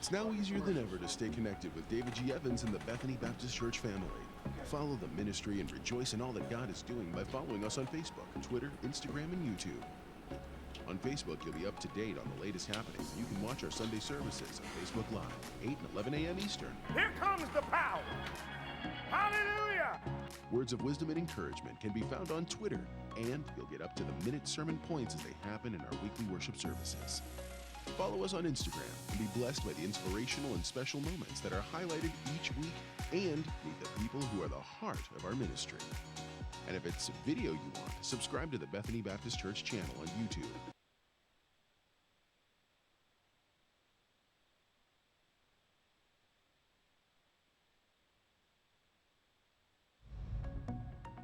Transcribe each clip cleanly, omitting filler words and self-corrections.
It's now easier than ever to stay connected with David G. Evans and the Bethany Baptist Church family. Follow the ministry and rejoice in all that God is doing by following us on Facebook, Twitter, Instagram, and YouTube. On Facebook, you'll be up to date on the latest happenings. You can watch our Sunday services on Facebook Live, 8 and 11 a.m. Eastern. Here comes the power. Hallelujah! Words of wisdom and encouragement can be found on Twitter, and you'll get up to the minute sermon points as they happen in our weekly worship services. Follow us on Instagram and be blessed by the inspirational and special moments that are highlighted each week, and meet the people who are the heart of our ministry. And if it's video you want, subscribe to the Bethany Baptist Church channel on YouTube.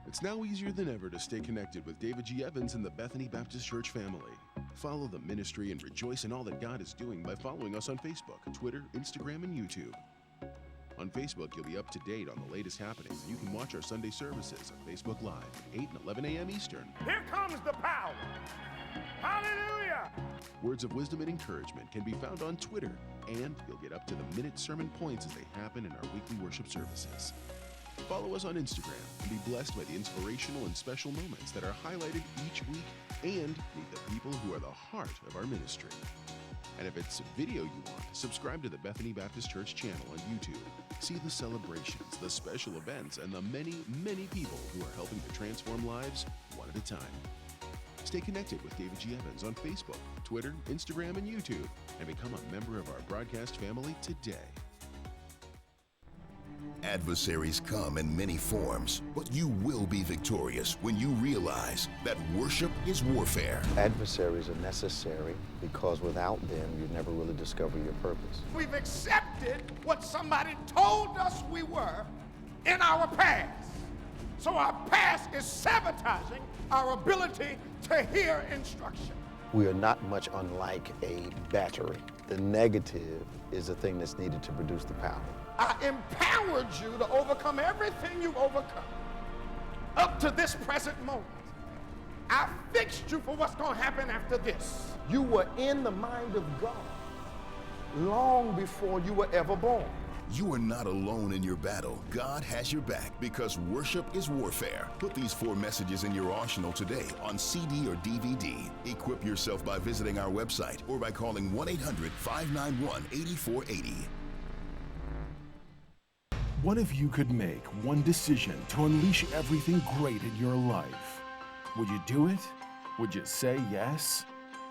It's now easier than ever to stay connected with David G. Evans and the Bethany Baptist Church family. Follow the ministry and rejoice in all that God is doing by following us on Facebook, Twitter, Instagram, and YouTube. On Facebook, you'll be up to date on the latest happenings. You can watch our Sunday services on Facebook Live, 8 and 11 a.m. Eastern. Here comes the power. Hallelujah! Words of wisdom and encouragement can be found on Twitter, and you'll get up to the minute sermon points as they happen in our weekly worship services. Follow us on Instagram and be blessed by the inspirational and special moments that are highlighted each week, and meet the people who are the heart of our ministry. And if it's video you want, subscribe to the Bethany Baptist Church channel on YouTube. See the celebrations, the special events, and the many, many people who are helping to transform lives one at a time. Stay connected with David G. Evans on Facebook, Twitter, Instagram, and YouTube, and become a member of our broadcast family today. Adversaries come in many forms, but you will be victorious when you realize that worship is warfare. Adversaries are necessary because without them, you never really discover your purpose. We've accepted what somebody told us we were in our past. So our past is sabotaging our ability to hear instruction. We are not much unlike a battery. The negative is the thing that's needed to produce the power. I empowered you to overcome everything you've overcome up to this present moment. I fixed you for what's going to happen after this. You were in the mind of God long before you were ever born. You are not alone in your battle. God has your back because worship is warfare. Put these 4 messages in your arsenal today on CD or DVD. Equip yourself by visiting our website or by calling 1-800-591-8480. What if you could make one decision to unleash everything great in your life? Would you do it? Would you say yes?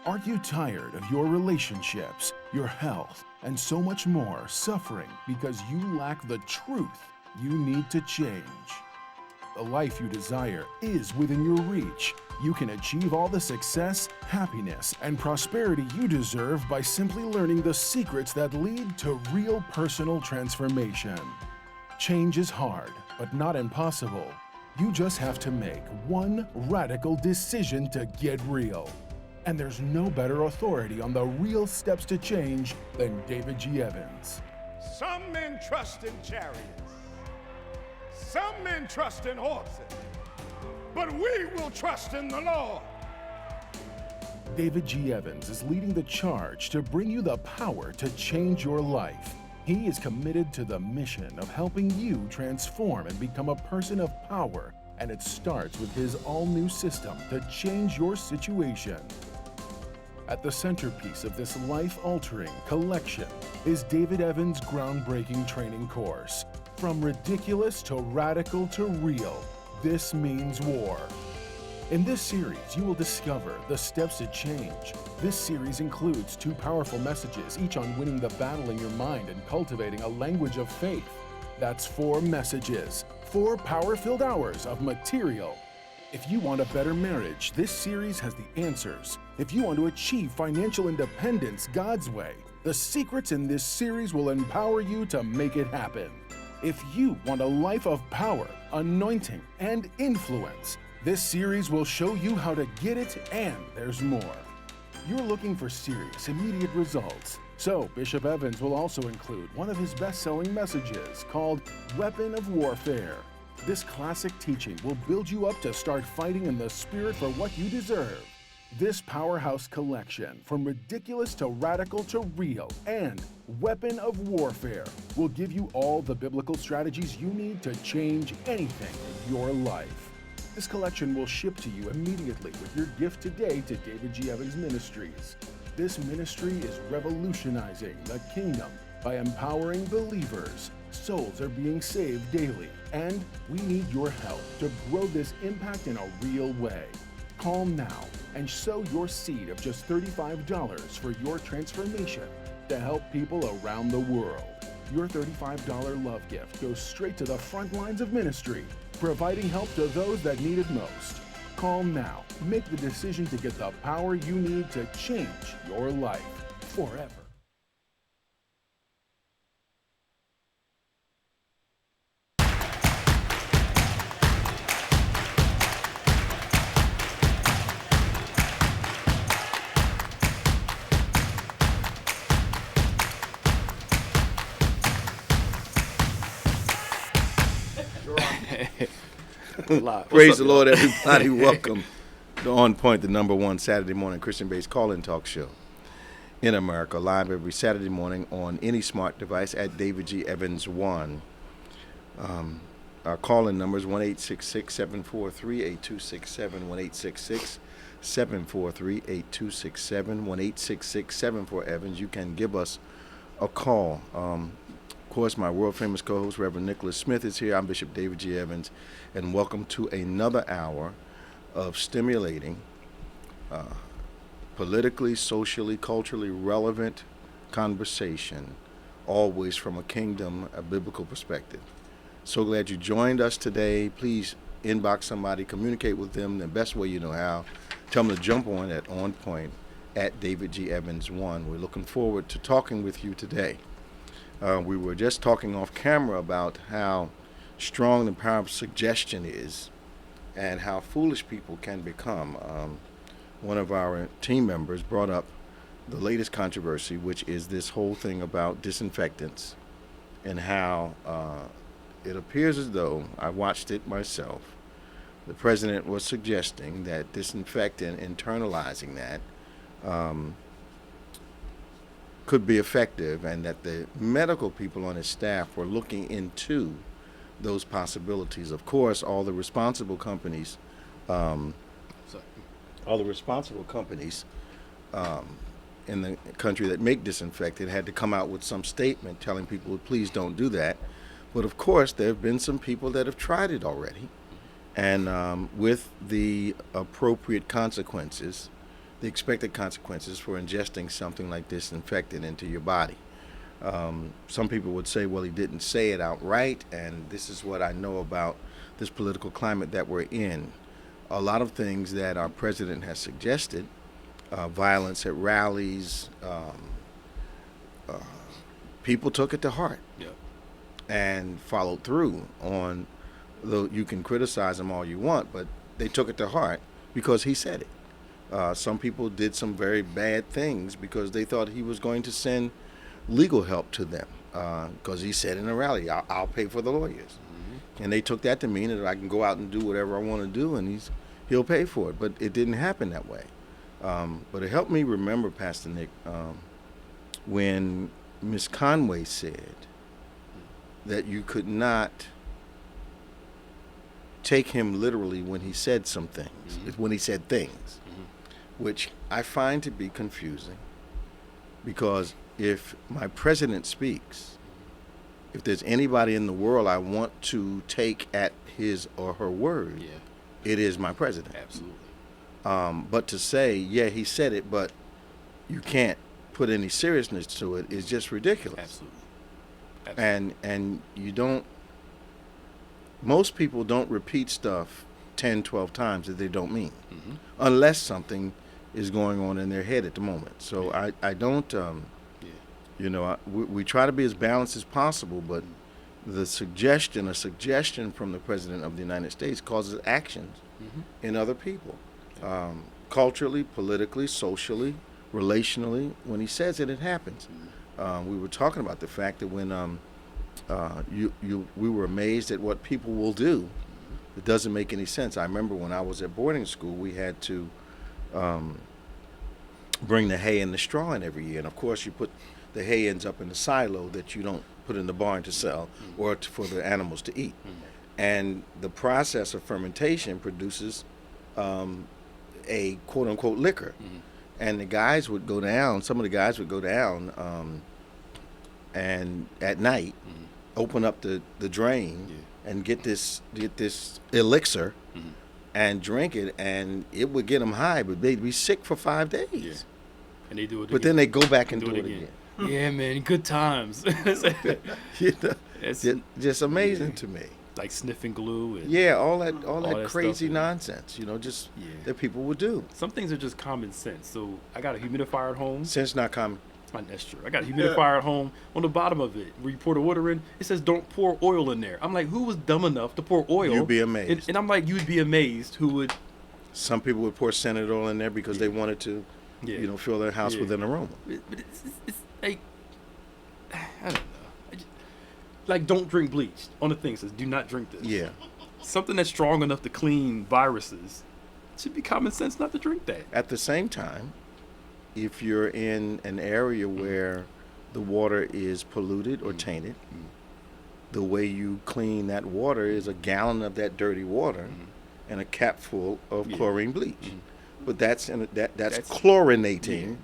Aren't you tired of your relationships, your health, and so much more suffering because you lack the truth you need to change? The life you desire is within your reach. You can achieve all the success, happiness, and prosperity you deserve by simply learning the secrets that lead to real personal transformation. Change is hard, but not impossible. You just have to make one radical decision to get real. And there's no better authority on the real steps to change than David G. Evans. Some men trust in chariots. Some men trust in horses. But we will trust in the Lord. David G. Evans is leading the charge to bring you the power to change your life. He is committed to the mission of helping you transform and become a person of power, and it starts with his all-new system to change your situation. At the centerpiece of this life-altering collection is David Evans' groundbreaking training course. From ridiculous to radical to real, this means war. In this series, you will discover the steps to change. This series includes 2 powerful messages, each on winning the battle in your mind and cultivating a language of faith. That's 4 messages, 4 power-filled hours of material. If you want a better marriage, this series has the answers. If you want to achieve financial independence God's way, the secrets in this series will empower you to make it happen. If you want a life of power, anointing, and influence, this series will show you how to get it, and there's more. You're looking for serious, immediate results. So Bishop Evans will also include one of his best-selling messages called Weapon of Warfare. This classic teaching will build you up to start fighting in the spirit for what you deserve. This powerhouse collection, from ridiculous to radical to real and weapon of warfare, will give you all the biblical strategies you need to change anything in your life. This collection will ship to you immediately with your gift today to David G. Evans Ministries. This ministry is revolutionizing the kingdom by empowering believers. Souls are being saved daily, and we need your help to grow this impact in a real way. Call now and sow your seed of just $35 for your transformation to help people around the world. Your $35 love gift goes straight to the front lines of ministry, providing help to those that need it most. Call now. Make the decision to get the power you need to change your life forever. Praise the Lord, everybody. Welcome to On Point, the #1 Saturday morning Christian-based call-in talk show in America, live every Saturday morning on any smart device at David G. Evans 1. Our call-in number is 1-866-743-8267, 1-866-743-8267, 1-866-74-EVANS. You can give us a call. Of course, my world-famous co-host, Reverend Nicholas Smith, is here. I'm Bishop David G. Evans, and welcome to another hour of stimulating, politically, socially, culturally relevant conversation, always from a kingdom, a biblical perspective. So glad you joined us today. Please inbox somebody, communicate with them the best way you know how. Tell them to jump on at On Point at David G. Evans 1. We're looking forward to talking with you today. We were just talking off camera about how strong the power of suggestion is and how foolish people can become. One of our team members brought up the latest controversy, which is this whole thing about disinfectants and how it appears as though, I watched it myself, the president was suggesting that disinfectant, internalizing that, could be effective, and that the medical people on his staff were looking into those possibilities. Of course, all the responsible companies in the country that make disinfectant had to come out with some statement telling people, please don't do that. But of course, there have been some people that have tried it already, and with the appropriate consequences, the expected consequences for ingesting something like disinfectant into your body. Some people would say, well, he didn't say it outright, and this is what I know about this political climate that we're in. A lot of things that our president has suggested, violence at rallies, people took it to heart. Yep. And followed through on, though you can criticize him all you want, but they took it to heart because he said it. Some people did some very bad things because they thought he was going to send legal help to them because he said in a rally, I'll pay for the lawyers. Mm-hmm. And they took that to mean that I can go out and do whatever I want to do and he'll pay for it. But it didn't happen that way. But it helped me remember, Pastor Nick, when Ms. Conway said that you could not take him literally when he said some things, mm-hmm. when he said things, mm-hmm. which I find to be confusing, because if my president speaks, if there's anybody in the world I want to take at his or her word, it is my president. Absolutely. But to say, yeah, he said it, but you can't put any seriousness to it is just ridiculous. Absolutely. And you don't, most people don't repeat stuff 10, 12 times that they don't mean, mm-hmm. unless something is going on in their head at the moment. So I don't, we try to be as balanced as possible, but a suggestion from the President of the United States causes actions mm-hmm. in other people, culturally, politically, socially, relationally. When he says it, it happens. Mm-hmm. We were talking about the fact that when we were amazed at what people will do. It doesn't make any sense. I remember when I was at boarding school, we had to bring the hay and the straw in every year. And of course, you put the hay ends up in the silo that you don't put in the barn to sell or for the animals to eat. And the process of fermentation produces a quote unquote liquor. And the guys would go down, some of the guys would go down and at night open up the drain and get this elixir and drink it, and it would get them high, but they'd be sick for 5 days. Yeah. And they do it but again. then they go back and do it again. Yeah, man, good times. You know, It's just amazing to me. like sniffing glue. And Yeah, all that that crazy stuff, nonsense, that people would do. Some things are just common sense. So I got a humidifier at home. Sense not common. That's true. I got a humidifier at home. On the bottom of it, where you pour the water in, it says don't pour oil in there. I'm like, who was dumb enough to pour oil? You'd be amazed. And I'm like, you'd be amazed who would. Some people would pour Senate oil in there because they wanted to, fill their house with an aroma. But it's like, I don't know. Like, don't drink bleach. On the thing it says, do not drink this. Yeah. Something that's strong enough to clean viruses. It should be common sense not to drink that. At the same time, if you're in an area where the water is polluted or tainted, the way you clean that water is a gallon of that dirty water and a cap full of chlorine bleach. But that's chlorinating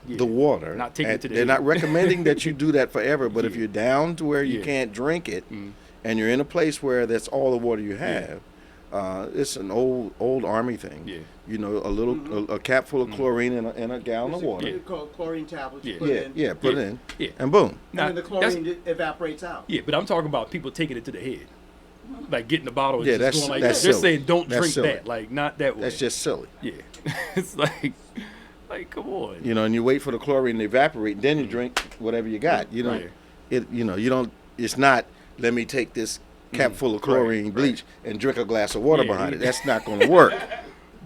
the water. Not taking it to the they're head. not recommending that you do that forever, but if you're down to where you can't drink it and you're in a place where that's all the water you have, it's an old army thing. Yeah. You know, a cap full of chlorine in a gallon of water. Called chlorine tablets. Yeah. Put it in. Put it in. Yeah. And boom. Now, And then the chlorine evaporates out. Yeah, but I'm talking about people taking it to the head. Like getting the bottle and Yeah, just going like that's that. They're silly. saying don't That's drink silly. that. Like, not that way. That's just silly. Yeah. It's like, come on. You know, and you wait for the chlorine to evaporate, then you drink whatever you got. You know, Right. you don't. It's not. Let me take this cap full of chlorine bleach and drink a glass of water behind it. That's not going to work.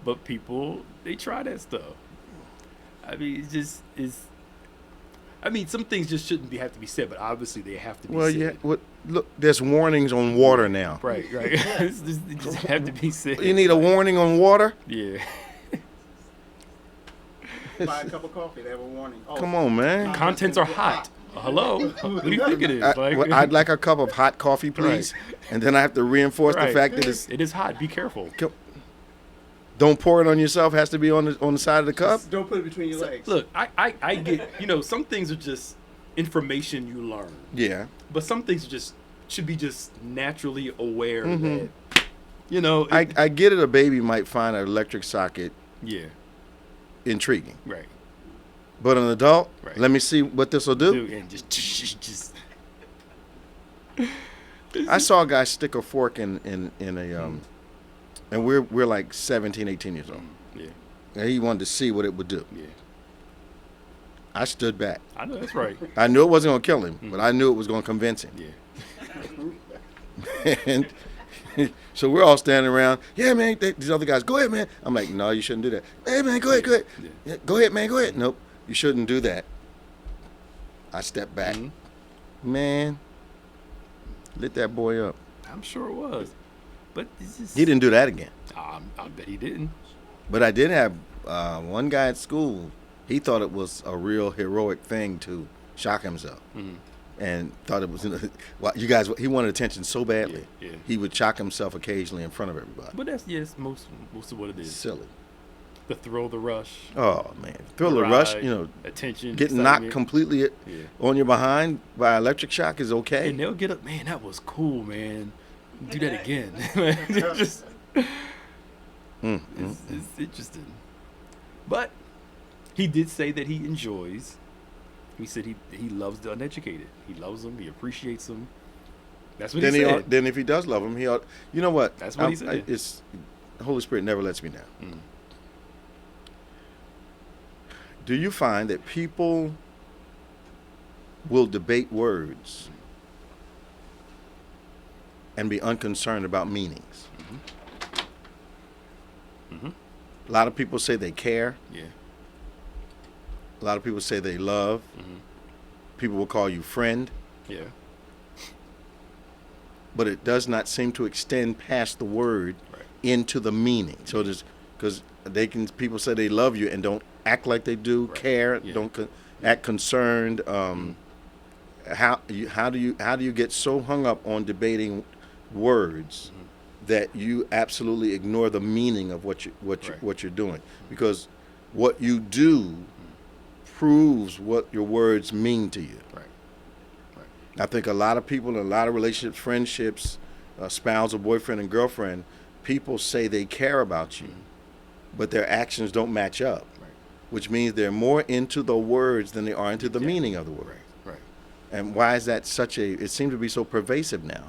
But people, they try that stuff. I mean, it just is. I mean, some things just shouldn't have to be said, but obviously they have to be Well, said. yeah. Look, there's warnings on water now. Right. They just have to be said. You need a warning on water? Yeah. Buy a cup of coffee. They have a warning. Oh, Come on, man. Contents are hot. Hello? What do you think it is? I'd like a cup of hot coffee, please. And then I have to reinforce the fact that it is hot. Be careful. Don't pour it on yourself. Has to be on the side of the cup. Don't put it between your legs. Look, I get, some things are just information you learn. Yeah. But some things should be just naturally aware that, I get it. A baby might find an electric socket intriguing. Right. But an adult, Right. let me see what this will do. And just I saw a guy stick a fork in a and we're like 17, 18 years old. Yeah. And he wanted to see what it would do. Yeah. I stood back. I know that's right. I knew it wasn't going to kill him, but I knew it was going to convince him. Yeah. And so we're all standing around. Yeah, man. These other guys, go ahead, man. I'm like, no, you shouldn't do that. Hey, man, go ahead. Yeah, go ahead, man. Go ahead. Nope, you shouldn't do that. I stepped back. Man, lit that boy up. I'm sure it was. But it's just, He didn't do that again. I bet he didn't. But I did have one guy at school. He thought it was a real heroic thing to shock himself, and thought it was. You guys, he wanted attention so badly. Yeah. He would shock himself occasionally in front of everybody. But that's most of what it is. Silly. The thrill, the rush. Oh man, thrill of rush. Attention. Getting excitement. knocked completely on your behind by electric shock is okay. And they'll get up. Man, that was cool, man. Do that again. Just, it's interesting. But he did say that he enjoys. He said he loves the uneducated. He loves them. He appreciates them. That's what he said. Then if he does love him, he ought. You know what? That's what he said. It's the Holy Spirit never lets me down. Do you find that people will debate words and be unconcerned about meanings? A lot of people say they care. Yeah. A lot of people say they love. People will call you friend. Yeah. But it does not seem to extend past the word into the meaning. So because people say they love you and don't act like they do, care, don't act concerned. How do you get so hung up on debating words that you absolutely ignore the meaning of what you're doing? Because what you do proves what your words mean to you. Right. I think a lot of people in a lot of relationships, friendships, spouse or boyfriend and girlfriend, people say they care about you, but their actions don't match up, which means they're more into the words than they are into the meaning of the word. Right. And why is that it seems to be so pervasive now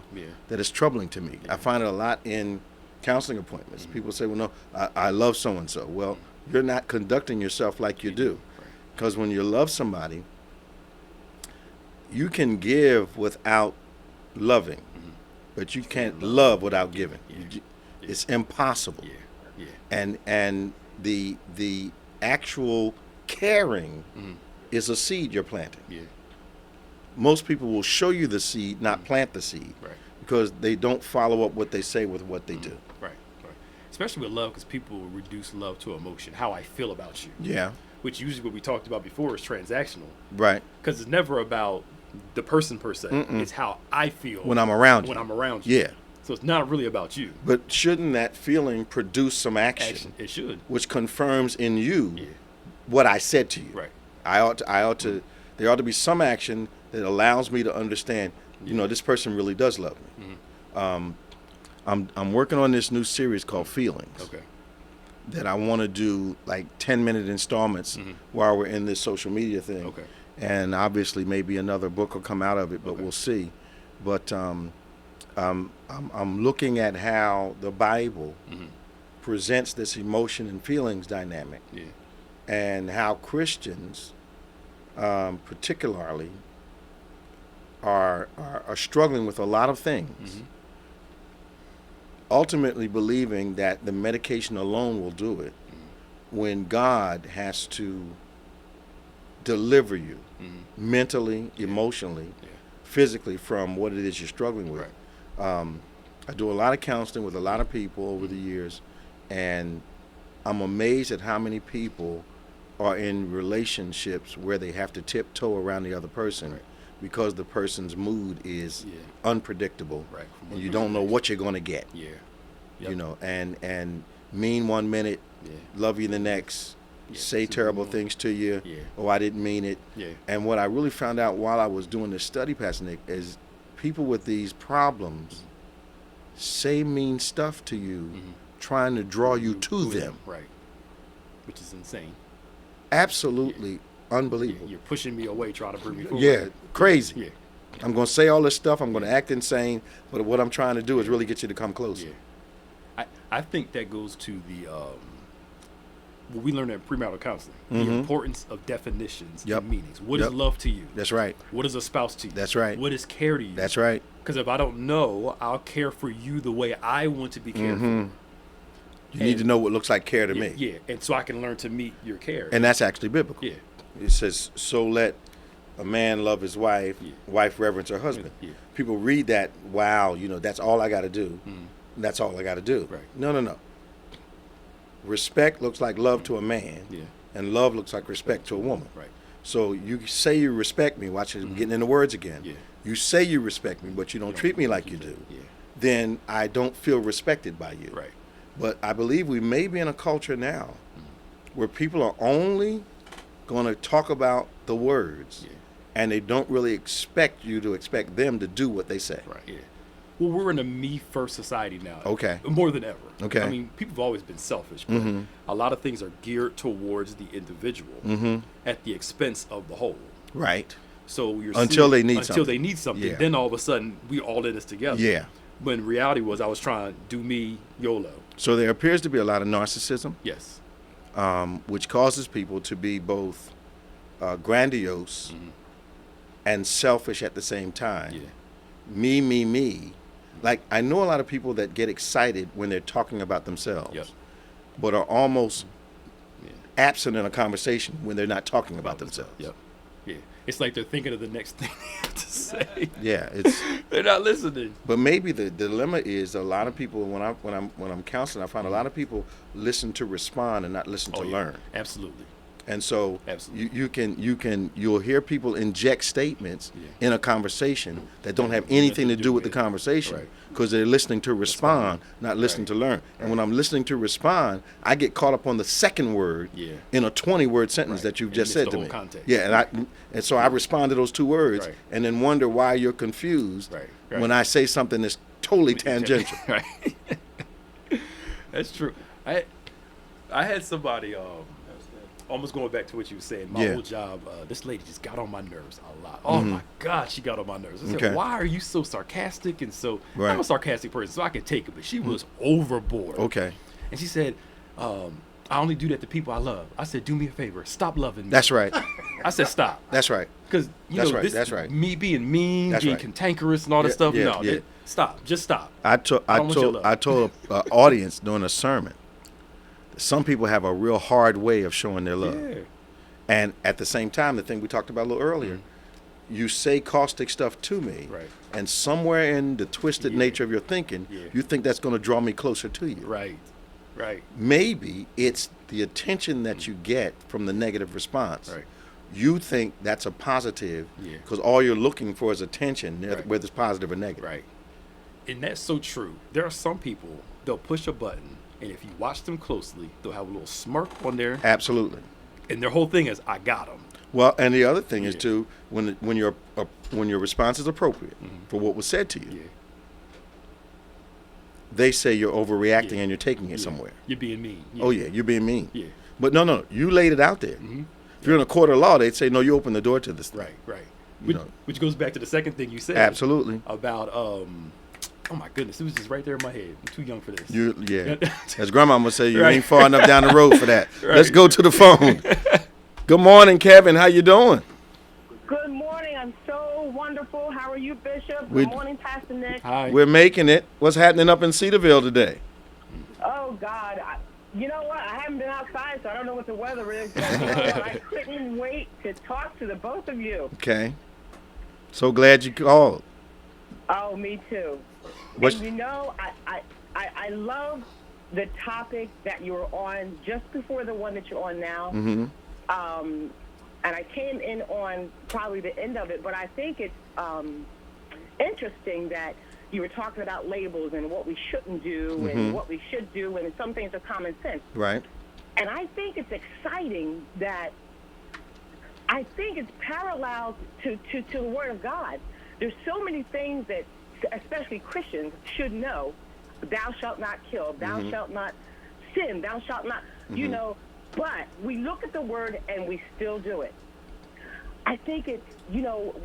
that it's troubling to me. I find it a lot in counseling appointments. People say, well, no, I love so-and-so. Well, you're not conducting yourself like you do. Because when you love somebody, you can give without loving, but you can't love without giving. It's impossible. And the actual caring is a seed you're planting. Most people will show you the seed, not plant the seed, because they don't follow up what they say with what they do. Right. Especially with love, because people reduce love to emotion, how I feel about you. Yeah. Which usually what we talked about before is transactional. Right. Because it's never about the person per se. It's how I feel when I'm around you. Yeah. So it's not really about you. But shouldn't that feeling produce some action? It should. Which confirms in you what I said to you. Right. There ought to be some action that allows me to understand, this person really does love me. I'm working on this new series called Feelings. Okay. That I want to do like 10-minute installments while we're in this social media thing. Okay. And obviously maybe another book will come out of it, but we'll see. But I'm looking at how the Bible presents this emotion and feelings dynamic, and how Christians, particularly, are struggling with a lot of things. Ultimately believing that the medication alone will do it, when God has to deliver you mentally, emotionally, physically from what it is you're struggling with. I do a lot of counseling with a lot of people over the years, and I'm amazed at how many people are in relationships where they have to tiptoe around the other person because the person's mood is unpredictable, and you don't know what you're going to get. And mean one minute, love you the next, say terrible things to you. Oh, I didn't mean it. And what I really found out while I was doing this study, Pastor Nick, is people with these problems say mean stuff to you, trying to draw you to them. Which is insane. Absolutely unbelievable. You're pushing me away, trying to bring me forward. Yeah, crazy. I'm going to say all this stuff. I'm going to act insane. But what I'm trying to do is really get you to come closer. I think that goes to the what we learned in premarital counseling, the importance of definitions and meanings. What is love to you? That's right. What is a spouse to you? That's right. What is care to you? That's right. Because if I don't know, I'll care for you the way I want to be cared for. You need to know what looks like care to me. Yeah, and so I can learn to meet your care. And that's actually biblical. Yeah. It says, so let a man love his wife, wife reverence her husband. People read that, wow, that's all I got to do. That's all I got to do. No. Respect looks like love to a man, and love looks like respect to a woman. So you say you respect me, watch it, I'm getting into words again. You say you respect me, but you don't treat me like you do. Then I don't feel respected by you. But I believe we may be in a culture now where people are only going to talk about the words, and they don't really expect you to expect them to do what they say. Well, we're in a me-first society now. Okay. More than ever. Okay. I mean, people have always been selfish, but a lot of things are geared towards the individual at the expense of the whole. Right. So you're until they need something. Then all of a sudden we all in this together. When reality was I was trying to do me YOLO. So there appears to be a lot of narcissism. Yes. Which causes people to be both grandiose and selfish at the same time. Me. Like, I know a lot of people that get excited when they're talking about themselves, but are almost absent in a conversation when they're not talking about themselves. It's like they're thinking of the next thing they have to say. Yeah, it's. They're not listening. But maybe the dilemma is a lot of people when I'm counseling, I find a lot of people listen to respond and not listen to learn. Absolutely. And so Absolutely. you'll hear people inject statements in a conversation that don't have anything to do with the conversation because they're listening to respond, not listening to learn. And when I'm listening to respond, I get caught up on the second word in a 20-word sentence that you've just said to me. Context. Yeah, and so I respond to those 2 words and then wonder why you're confused when I say something that's totally tangential. Right. That's true. I had somebody almost going back to what you were saying, my old job, this lady just got on my nerves a lot. Oh my God, she got on my nerves. I said, why are you so sarcastic and so, I'm a sarcastic person, so I can take it, but she was overboard. Okay. And she said, I only do that to people I love. I said, do me a favor, stop loving me. That's right. I said, stop. That's right. Because, That's right. Me being mean, being cantankerous and all that stuff, stop. Just stop. I told an audience during a sermon, some people have a real hard way of showing their love. Yeah. And at the same time, the thing we talked about a little earlier, you say caustic stuff to me, and somewhere in the twisted nature of your thinking, you think that's going to draw me closer to you. Right. Maybe it's the attention that you get from the negative response. Right. You think that's a positive because all you're looking for is attention, whether it's positive or negative. Right. And that's so true. There are some people, they'll push a button, and if you watch them closely, they'll have a little smirk on there. Absolutely. And their whole thing is, I got them. Well, and the other thing is, too, when your response is appropriate for what was said to you, they say you're overreacting and you're taking it somewhere. You're being mean. Oh, yeah, you're being mean. Yeah. But no, you laid it out there. If you're in a court of law, they'd say, no, you open the door to this thing. Right. Which goes back to the second thing you said. Absolutely. About, oh my goodness, it was just right there in my head. I'm too young for this. As grandma would say, you ain't far enough down the road for that. Let's go to the phone. Good morning, Kevin. How you doing? Good morning. I'm so wonderful. How are you, Bishop? Good morning, Pastor Nick. Hi. We're making it. What's happening up in Cedarville today? Oh, God. You know what? I haven't been outside, so I don't know what the weather is. But you know what? I couldn't wait to talk to the both of you. Okay. So glad you called. Oh, me too. And you know, I love the topic that you were on just before the one that you're on now. And I came in on probably the end of it, but I think it's interesting that you were talking about labels and what we shouldn't do and what we should do, and some things are common sense. Right. And I think it's exciting that I think it's parallel to the Word of God. There's so many things that especially Christians should know. Thou shalt not kill. Thou shalt not sin. Thou shalt not, you know. But we look at the word and we still do it. I think it's,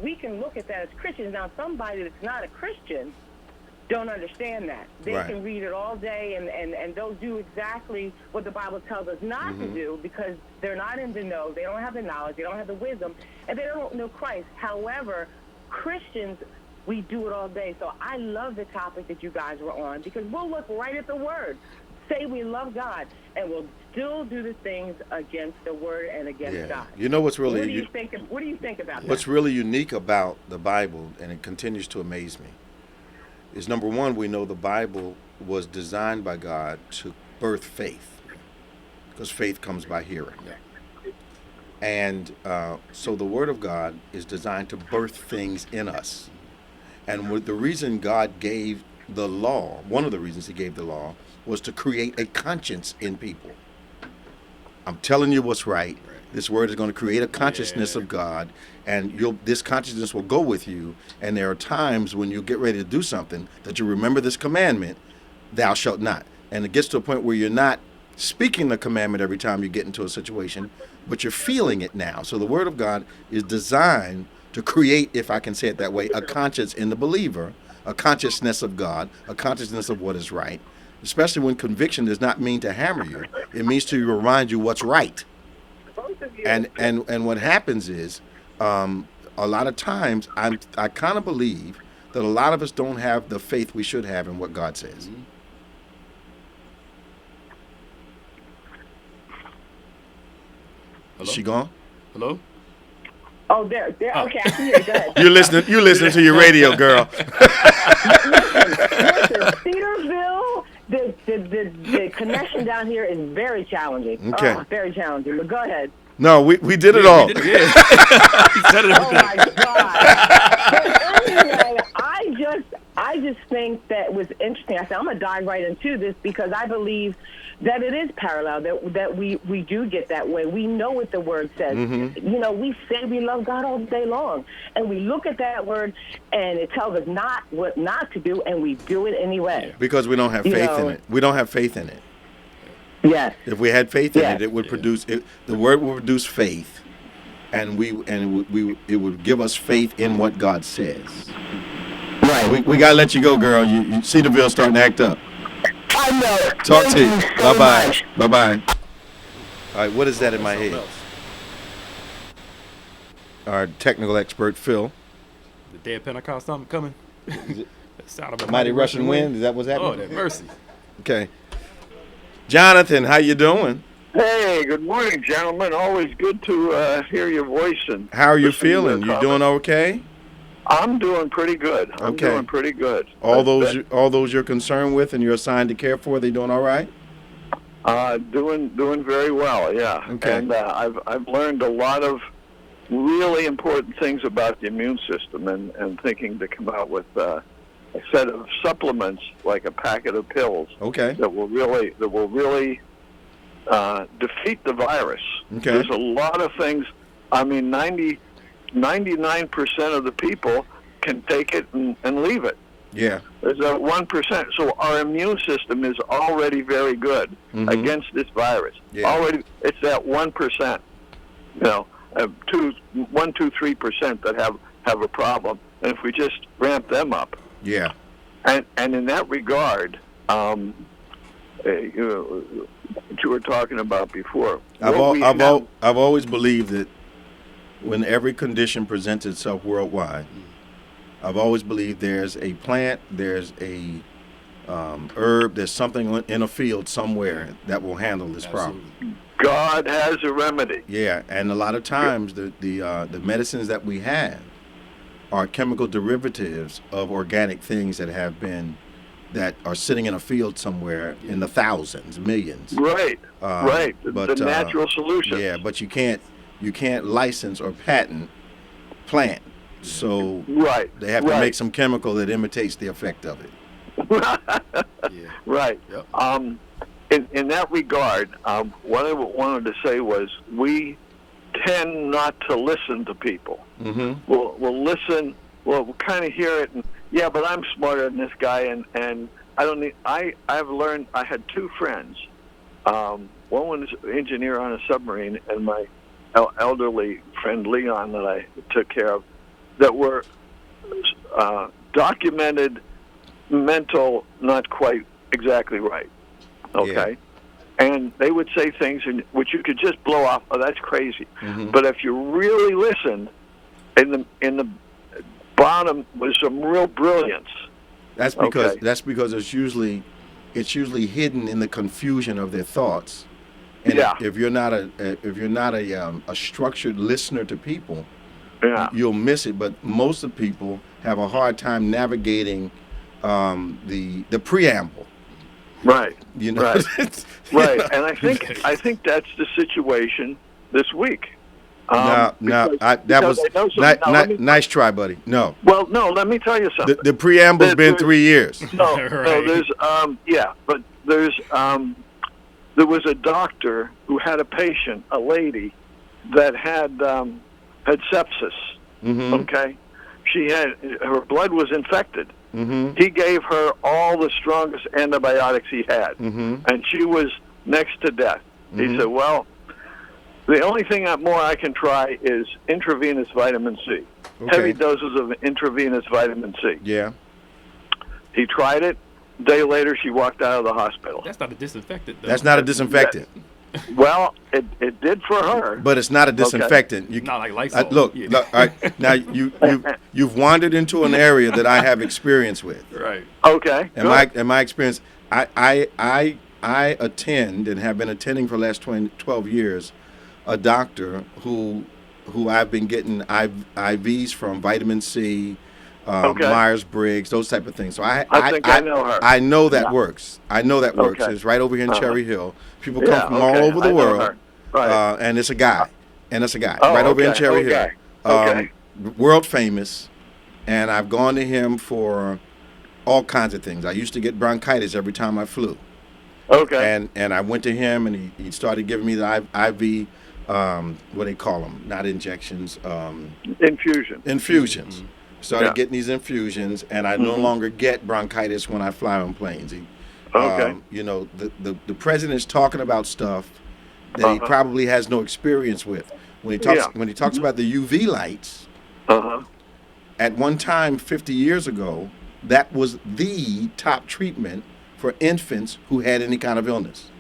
we can look at that as Christians. Now, somebody that's not a Christian don't understand that. They can read it all day and they'll do exactly what the Bible tells us not to do because they're not in the know. They don't have the knowledge. They don't have the wisdom. And they don't know Christ. However, Christians, we do it all day. So I love the topic that you guys were on because we'll look right at the word, say we love God, and we'll still do the things against the word and against God. You know what's really... What do you think about that? What's really unique about the Bible, and it continues to amaze me, is number one, we know the Bible was designed by God to birth faith because faith comes by hearing. And so the Word of God is designed to birth things in us. And the reason God gave the law, one of the reasons he gave the law, was to create a conscience in people. I'm telling you what's right. This word is going to create a consciousness of God, and this consciousness will go with you. And there are times when you get ready to do something that you remember this commandment, thou shalt not. And it gets to a point where you're not speaking the commandment every time you get into a situation, but you're feeling it now. So the Word of God is designed to create, if I can say it that way, a conscience in the believer, a consciousness of God, a consciousness of what is right, especially when conviction does not mean to hammer you. It means to remind you what's right. And what happens is, a lot of times, I kind of believe that a lot of us don't have the faith we should have in what God says. Hello? Is she gone? Hello? Oh, there. Okay, I can hear you. Go ahead. You listening to your radio, girl. Listen, Cedarville, the connection down here is very challenging. Okay. Oh, very challenging. But go ahead. No, we did it all. He said it Oh my God. But anyway, I just think that was interesting. I said I'm gonna dive right into this because I believe that it is parallel, that we do get that way. We know what the word says. Mm-hmm. You know, we say we love God all day long, and we look at that word, and it tells us not what not to do, and we do it anyway. Because we don't have faith in it. We don't have faith in it. Yes. If we had faith in Yes. it, it would produce it. The word would produce faith, and it would give us faith in what God says. Right. We gotta let you go, girl. You Cedarville starting to act up. I know. Talk Thank to you. so Bye-bye. much. Bye-bye. All right, what is that in my head? Our technical expert, Phil. The day of Pentecost, something coming. The sound of a Mighty Russian Wind. Is that what's happening? Oh, that mercy. Okay. Jonathan, how you doing? Hey, good morning, gentlemen. Always good to hear your voice. And How are you listen to your feeling? You comments. doing okay? I'm doing pretty good. I'm Okay. doing pretty good. All But, those you're concerned with and you're assigned to care for, they doing all right? doing very well. Yeah. Okay. And I've learned a lot of really important things about the immune system, and thinking to come out with a set of supplements like a packet of pills Okay. that will really defeat the virus. Okay. There's a lot of things. I mean, 99% of the people can take it and leave it. Yeah. There's a 1%. So our immune system is already very good against this virus. Yeah. Already, it's that 1%. You know, 3% that have a problem. And if we just ramp them up, Yeah. and in that regard, you know, what you were talking about before. I've what we have- always believed that when every condition presents itself worldwide, I've always believed there's a plant, there's a herb, there's something in a field somewhere that will handle this problem. God has a remedy. Yeah, and a lot of times the medicines that we have are chemical derivatives of organic things that are sitting in a field somewhere in the thousands, millions. Right, right. But, the natural solution. Yeah, but you can't license or patent plant. So Right. they have to make some chemical that imitates the effect of it. Right. Yep. In that regard, what I wanted to say was we tend not to listen to people. Mm-hmm. We'll listen. We'll kind of hear it, and yeah, but I'm smarter than this guy, and I don't need. I've learned. I had two friends. One was an engineer on a submarine, and my elderly friend Leon that I took care of, that were documented mental not quite exactly right. Okay. Yeah. And they would say things which you could just blow off. Oh, that's crazy. Mm-hmm. But if you really listened, in the bottom was some real brilliance. That's because it's usually hidden in the confusion of their thoughts. And if you're not a structured listener to people, you'll miss it. But most of the people have a hard time navigating the preamble. Right. You know. Right. Right. And I think that's the situation this week. Nice try, buddy. No. Well, no. Let me tell you something. The preamble's been 3 years. No. Right. No. There's there was a doctor who had a patient, a lady, that had sepsis. Mm-hmm. Okay. Her blood was infected. Mm-hmm. He gave her all the strongest antibiotics he had, mm-hmm. and she was next to death. Mm-hmm. He said, well, the only thing more I can try is intravenous vitamin C. Okay. Heavy doses of intravenous vitamin C. Yeah. He tried it. A day later, she walked out of the hospital. That's not a disinfectant, though. That's not a disinfectant. Well, it did for her. But it's not a disinfectant. Okay. Not like Lysol. Look, all right, now you've wandered into an area that I have experience with. Right. Okay. And my experience, I attend and have been attending for the last 12 years a doctor who who I've been getting IVs from, vitamin C, Okay. Myers-Briggs, those type of things. So I think I know her. I know that Yeah. works. I know that works. Okay. It's right over here in Cherry Hill. People come Yeah, from all okay. over the I know world, her. Right. and it's a guy. And it's a guy Oh, right over in okay, Cherry okay, Hill. okay. World famous. And I've gone to him for all kinds of things. I used to get bronchitis every time I flew. Okay. And I went to him, and he started giving me the IV, what they call them, not injections, Infusion. infusions. Started Yeah. getting these infusions, and I no longer get bronchitis when I fly on planes. Okay. You know, the president's talking about stuff that he probably has no experience with. When he talks about the UV lights, at one time 50 years ago, that was the top treatment for infants who had any kind of illness.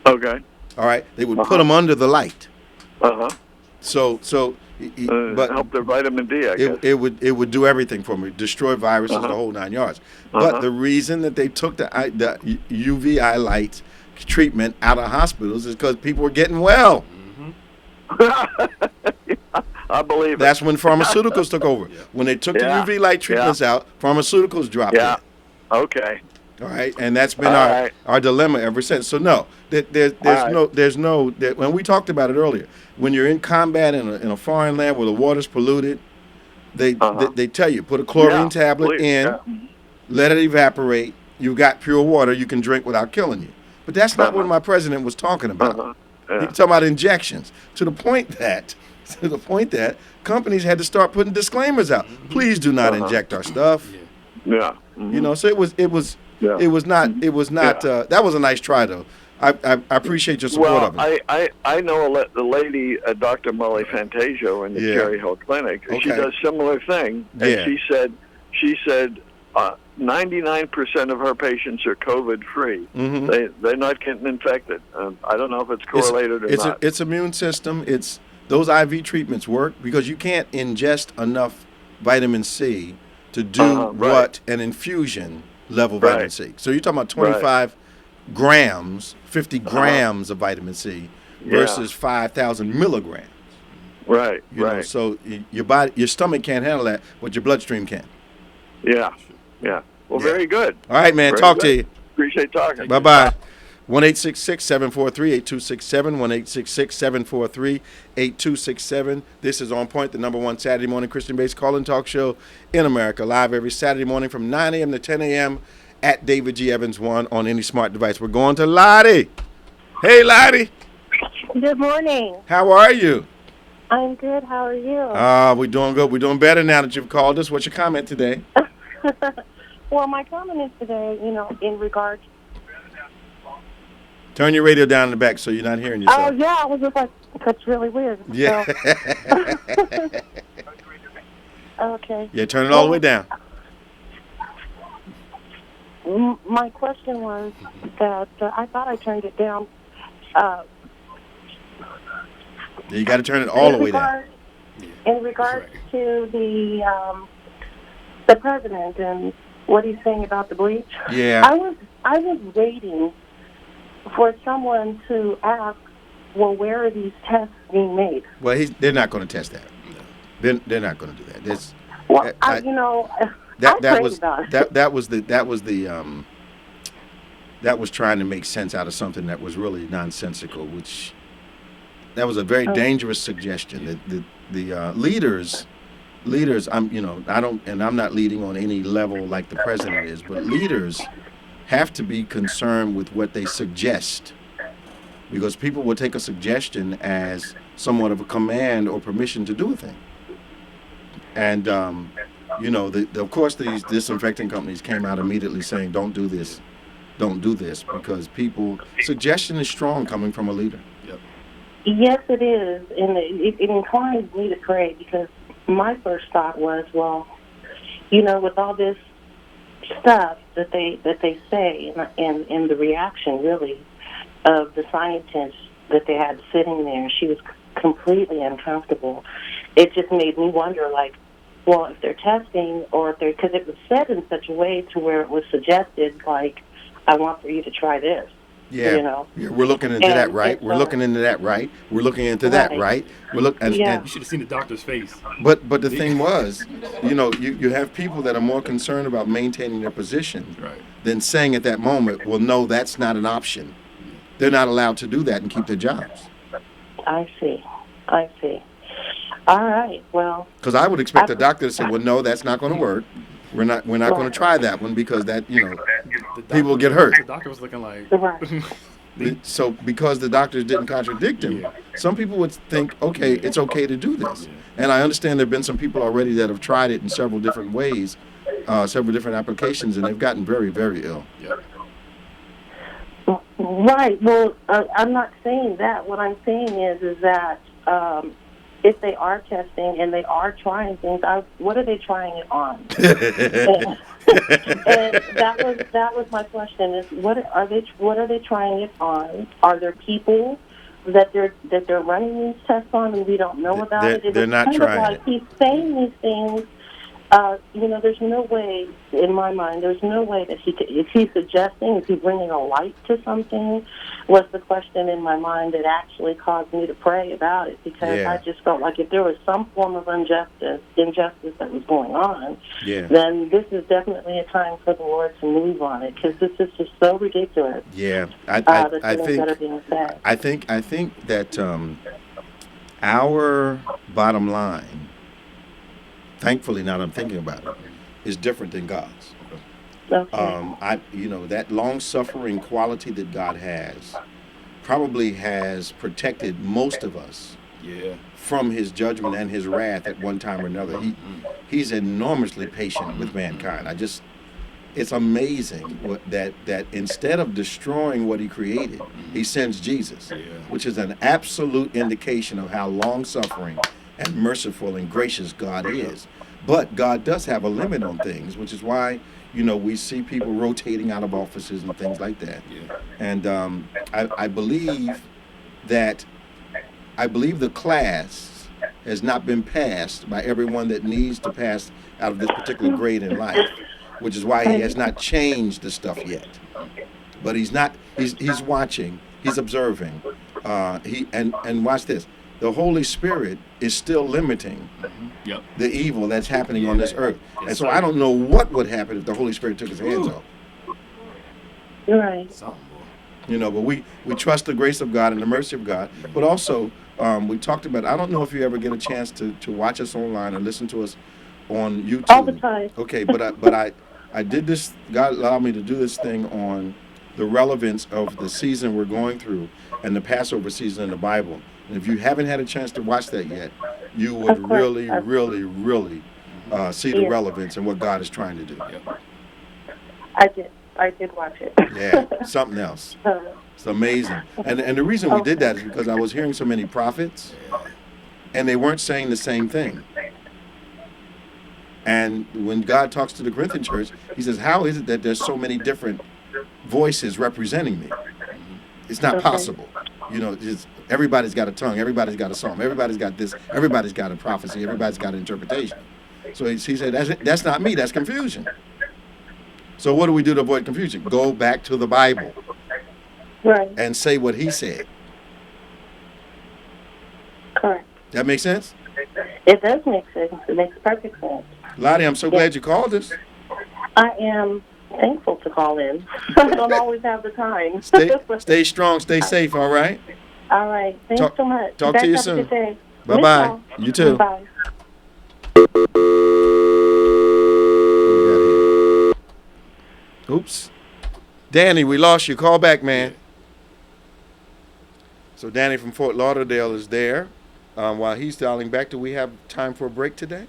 Okay. All right, they would put them under the light. So but help their vitamin D, I guess. it would do everything for me, destroy viruses, the whole 9 yards. But the reason that they took the UVI light treatment out of hospitals is because people were getting well. I believe it. That's when pharmaceuticals took over. When they took the UV light treatments out, pharmaceuticals dropped in. Okay. All right, and that's been our dilemma ever since. So no, there's no. When we talked about it earlier, when you're in combat in a foreign land where the water's polluted, they tell you put a chlorine tablet in, let it evaporate. You've got pure water you can drink without killing you. But that's not what my president was talking about. He was talking about injections to the point that companies had to start putting disclaimers out. Please do not inject our stuff. Yeah. You know, so it was not that was a nice try though. I appreciate your support of it. I know the lady, Dr. Molly Fantasio in the Cherry Hill Clinic. Okay. She does similar thing, and she said 99% of her patients are COVID free. They're not getting infected. I don't know if it's correlated or not. It's immune system. It's those IV treatments work because you can't ingest enough vitamin C to do what an infusion level vitamin C. So you're talking about 25 grams, 50 grams of vitamin C versus 5,000 milligrams. Right. You know, so your stomach can't handle that, but your bloodstream can. Yeah. Well, very good. All right, man. Talk to you. Appreciate talking. Bye-bye. 1-866-743-8267, 1-866-743-8267. This is On Point, the #1 Saturday morning Christian-based call-in talk show in America, live every Saturday morning from 9 a.m. to 10 a.m. at David G. Evans 1 on any smart device. We're going to Lottie. Hey, Lottie. Good morning. How are you? I'm good. How are you? We're doing good. We're doing better now that you've called us. What's your comment today? Well, my comment is today, in regards. Turn your radio down in the back so you're not hearing yourself. Oh, yeah. I was just like, that's really weird. Yeah. So. Okay. Yeah, turn it all the way down. My question was that I thought I turned it down. You got to turn it all the way down. In regards to the president and what he's saying about the bleach. Yeah. I was waiting for someone to ask, well, where are these tests being made? Well, they're not going to test that. They're not going to do that. That was trying to make sense out of something that was really nonsensical. That was a very dangerous suggestion. The leaders. I'm not leading on any level like the president is, but leaders have to be concerned with what they suggest, because people will take a suggestion as somewhat of a command or permission to do a thing. And of course these disinfecting companies came out immediately saying don't do this, because suggestion is strong coming from a leader. Yep. Yes, it is, and it inclines me to pray, because my first thought was, well, with all this stuff that they say, and the reaction really of the scientist that they had sitting there, she was completely uncomfortable. It just made me wonder, like, well, if they're testing, or if because it was said in such a way to where it was suggested, like, I want for you to try this. Yeah. You know. Yeah, we're looking into that, right? We're looking into that, right? We're looking into that, right? Yeah. You should have seen the doctor's face. But the thing was, you have people that are more concerned about maintaining their position than saying at that moment, well, no, that's not an option. They're not allowed to do that and keep their jobs. I see. All right. Well. Because I would expect the doctor to say, well, no, that's not going to work. We're not going to try that one because that, people get hurt. The doctor was looking like. So because the doctors didn't contradict him, some people would think, okay, it's okay to do this. And I understand there have been some people already that have tried it in several different ways, several different applications, and they've gotten very, very ill. Right. Well, I'm not saying that. What I'm saying is that if they are testing and they are trying things, what are they trying it on? And that was my question: is what are they trying it on? Are there people that they're running these tests on and we don't know about it? They're not trying it. He's saying these things. There's no way, in my mind, there's no way that if he's suggesting, is he bringing a light to something, was the question in my mind that actually caused me to pray about it, because I just felt like if there was some form of injustice that was going on, then this is definitely a time for the Lord to move on it, because this is just so ridiculous. Yeah, I think that our bottom line, thankfully, now that I'm thinking about it, is different than God's. Okay. That long-suffering quality that God has probably has protected most of us from his judgment and his wrath at one time or another. He's enormously patient with mankind. It's amazing that instead of destroying what he created, he sends Jesus, which is an absolute indication of how long-suffering and merciful and gracious God is. But God does have a limit on things, which is why, we see people rotating out of offices and things like that. And I believe the class has not been passed by everyone that needs to pass out of this particular grade in life, which is why he has not changed the stuff yet. But he's watching, he's observing, and watch this. The Holy Spirit is still limiting the evil that's happening on this earth. And so I don't know what would happen if the Holy Spirit took his hands off. Right. But we trust the grace of God and the mercy of God. But also, we talked about, I don't know if you ever get a chance to watch us online or listen to us on YouTube. All the time. Okay, but I did this, God allowed me to do this thing on the relevance of the season we're going through and the Passover season in the Bible. And if you haven't had a chance to watch that yet, you would really, really, really see the relevance and what God is trying to do. I did watch it. Yeah, something else. It's amazing. And the reason we did that is because I was hearing so many prophets, and they weren't saying the same thing. And when God talks to the Corinthian church, he says, how is it that there's so many different voices representing me? It's not possible. Everybody's got a tongue, everybody's got a psalm, everybody's got this, everybody's got a prophecy, everybody's got an interpretation. So he said, that's not me, that's confusion. So what do we do to avoid confusion? Go back to the Bible and say what he said. Correct. That make sense? It does make sense. It makes perfect sense. Lottie, I'm so glad you called us. I am thankful to call in. I don't always have the time. Stay strong, stay safe, all right? All right. Thanks so much. Talk to you soon. Bye-bye. You too. Bye. Oops. Danny, we lost you. Call back, man. So Danny from Fort Lauderdale is there. While he's dialing back, do we have time for a break today?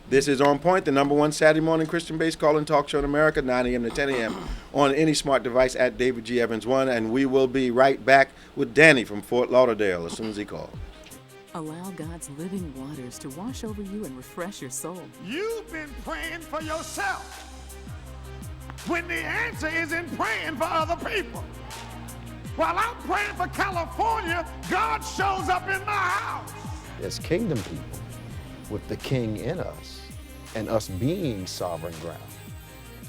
This is On Point, the #1 Saturday morning Christian-based call-in talk show in America, 9 a.m. to 10 a.m. on any smart device at David G. Evans 1. And we will be right back with Danny from Fort Lauderdale as soon as he calls. Allow God's living waters to wash over you and refresh your soul. You've been praying for yourself when the answer is in praying for other people. While I'm praying for California, God shows up in my house. As kingdom people, with the king in us and us being sovereign ground,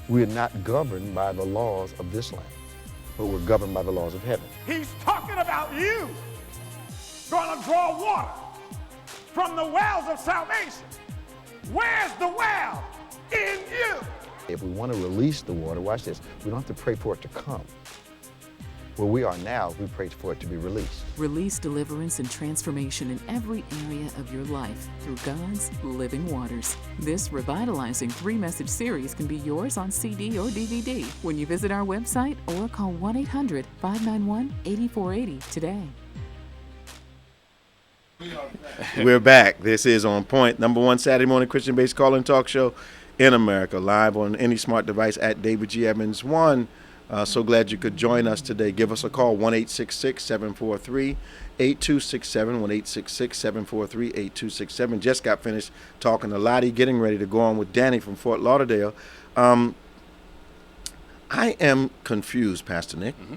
we are not governed by the laws of this land. but we're governed by the laws of heaven. He's talking about you going to draw water from the wells of salvation. Where's the well? In you. If we want to release the water, watch this, we don't have to pray for it to come. Where we are now, we pray for it to be released. Release deliverance and transformation in every area of your life through God's living waters. This revitalizing 3-message series can be yours on CD or DVD when you visit our website or call 1-800-591-8480 today. We're back. This is On Point, #1 Saturday morning Christian-based call-in talk show in America, live on any smart device at David G. Evans 1. So glad you could join us today. Give us a call, 1-866-743-8267, 1-866-743-8267. Just got finished talking to Lottie, getting ready to go on with Danny from Fort Lauderdale. I am confused, Pastor Nick. Mm-hmm.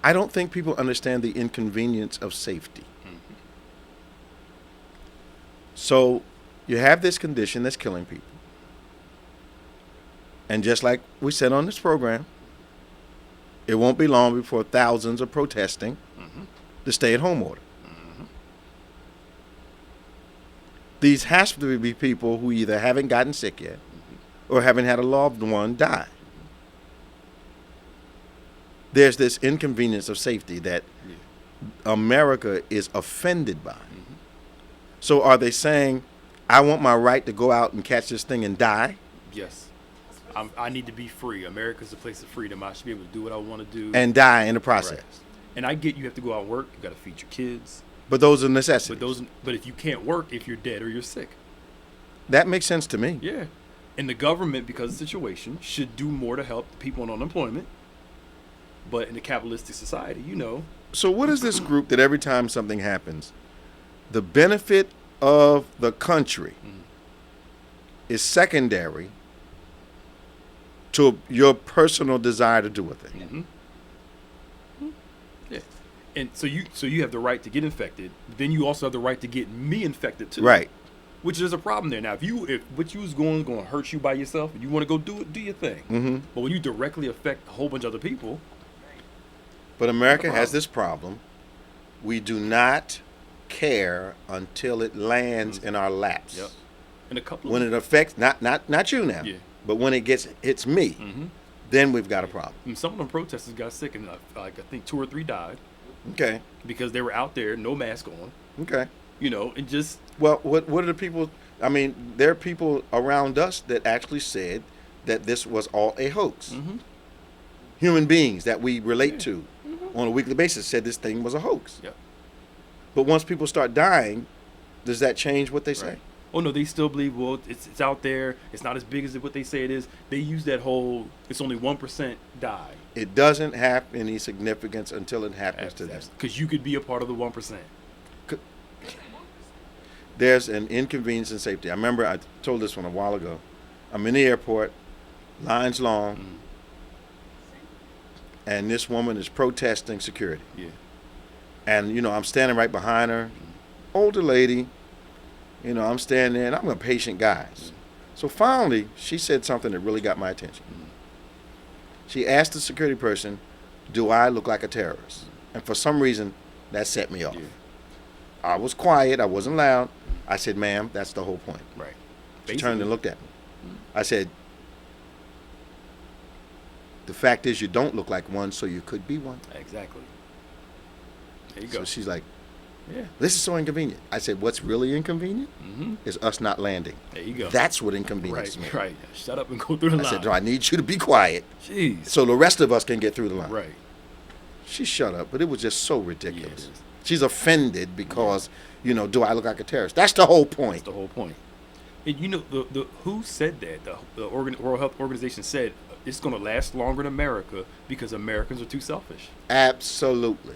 I don't think people understand the inconvenience of safety. Mm-hmm. So you have this condition that's killing people. And just like we said on this program, it won't be long before thousands are protesting the stay-at-home order. These has to be people who either haven't gotten sick yet or haven't had a loved one die. There's this inconvenience of safety that America is offended by. So are they saying, I want my right to go out and catch this thing and die? Yes. I need to be free. America's a place of freedom. I should be able to do what I want to do. And die in the process. Right. And I get you have to go out and work. You got to feed your kids. But those are necessities. But if you can't work, if you're dead or you're sick. That makes sense to me. Yeah. And the government, because of the situation, should do more to help the people on unemployment. But in a capitalistic society, you know. So what is this group that every time something happens, the benefit of the country is secondary to your personal desire to do a thing? Yeah. And so you have the right to get infected. Then you also have the right to get me infected too. Right. Which is a problem there. Now, if what you was going to hurt you by yourself, and you want to go do it, do your thing. But when you directly affect a whole bunch of other people. But America has this problem. We do not care until it lands in our laps. Yep. And a couple. When it affects not you now, but when it hits me, then we've got a problem. And some of them protesters got sick, and I think 2 or 3 died. Okay. Because they were out there, no mask on. Okay. You know, and just. Well, what are the people? I mean, there are people around us that actually said that this was all a hoax. Human beings that we relate to on a weekly basis said this thing was a hoax. Yep. But once people start dying, does that change what they say? Oh, no, they still believe, well, it's out there. It's not as big as what they say it is. They use that whole, it's only 1% die. It doesn't have any significance until it happens to them. Because you could be a part of the 1%. There's an inconvenience in safety. I remember I told this one a while ago. I'm in the airport, lines long, and this woman is protesting security. Yeah. And, you know, I'm standing right behind her, older lady. You know, I'm standing there, and I'm a patient guy. So finally, she said something that really got my attention. She asked the security person, do I look like a terrorist? And for some reason, that set me off. Yeah. I was quiet. I wasn't loud. I said, ma'am, that's the whole point. Right. She turned and looked at me. I said, the fact is you don't look like one, so you could be one. Exactly. There you go. So she's like, yeah, this is so inconvenient. I said, what's really inconvenient is us not landing. There you go. That's what inconveniences me. Right. Shut up and go through the line. I said, no, I need you to be quiet. Jeez. So the rest of us can get through the line. Right. She shut up, but it was just so ridiculous. Yes. She's offended because, you know, do I look like a terrorist? That's the whole point. That's the whole point. And you know, the who said that? The World Health Organization said it's going to last longer in America because Americans are too selfish. Absolutely.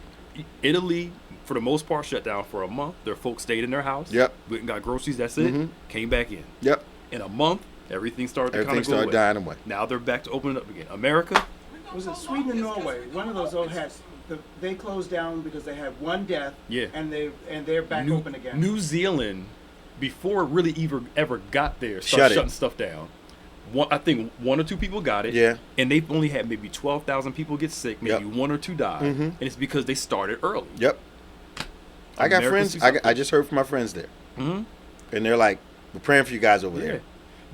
Italy, for the most part, shut down for a month. Their folks stayed in their house. Yep. Went and got groceries. That's it. Came back in. Yep. In a month, everything started to kind of go started dying away. Now they're back to opening up again. America. Was it Sweden and Norway? One of those had they closed down because they had one death. Yeah. And they're back open again. New Zealand, before it really ever got there, started shutting stuff down. I think 1 or 2 people got it. Yeah. And they've only had maybe 12,000 people get sick. Maybe 1 or 2 died. And it's because they started early. Yep. I got friends. I just heard from my friends there. And they're like, we're praying for you guys over there.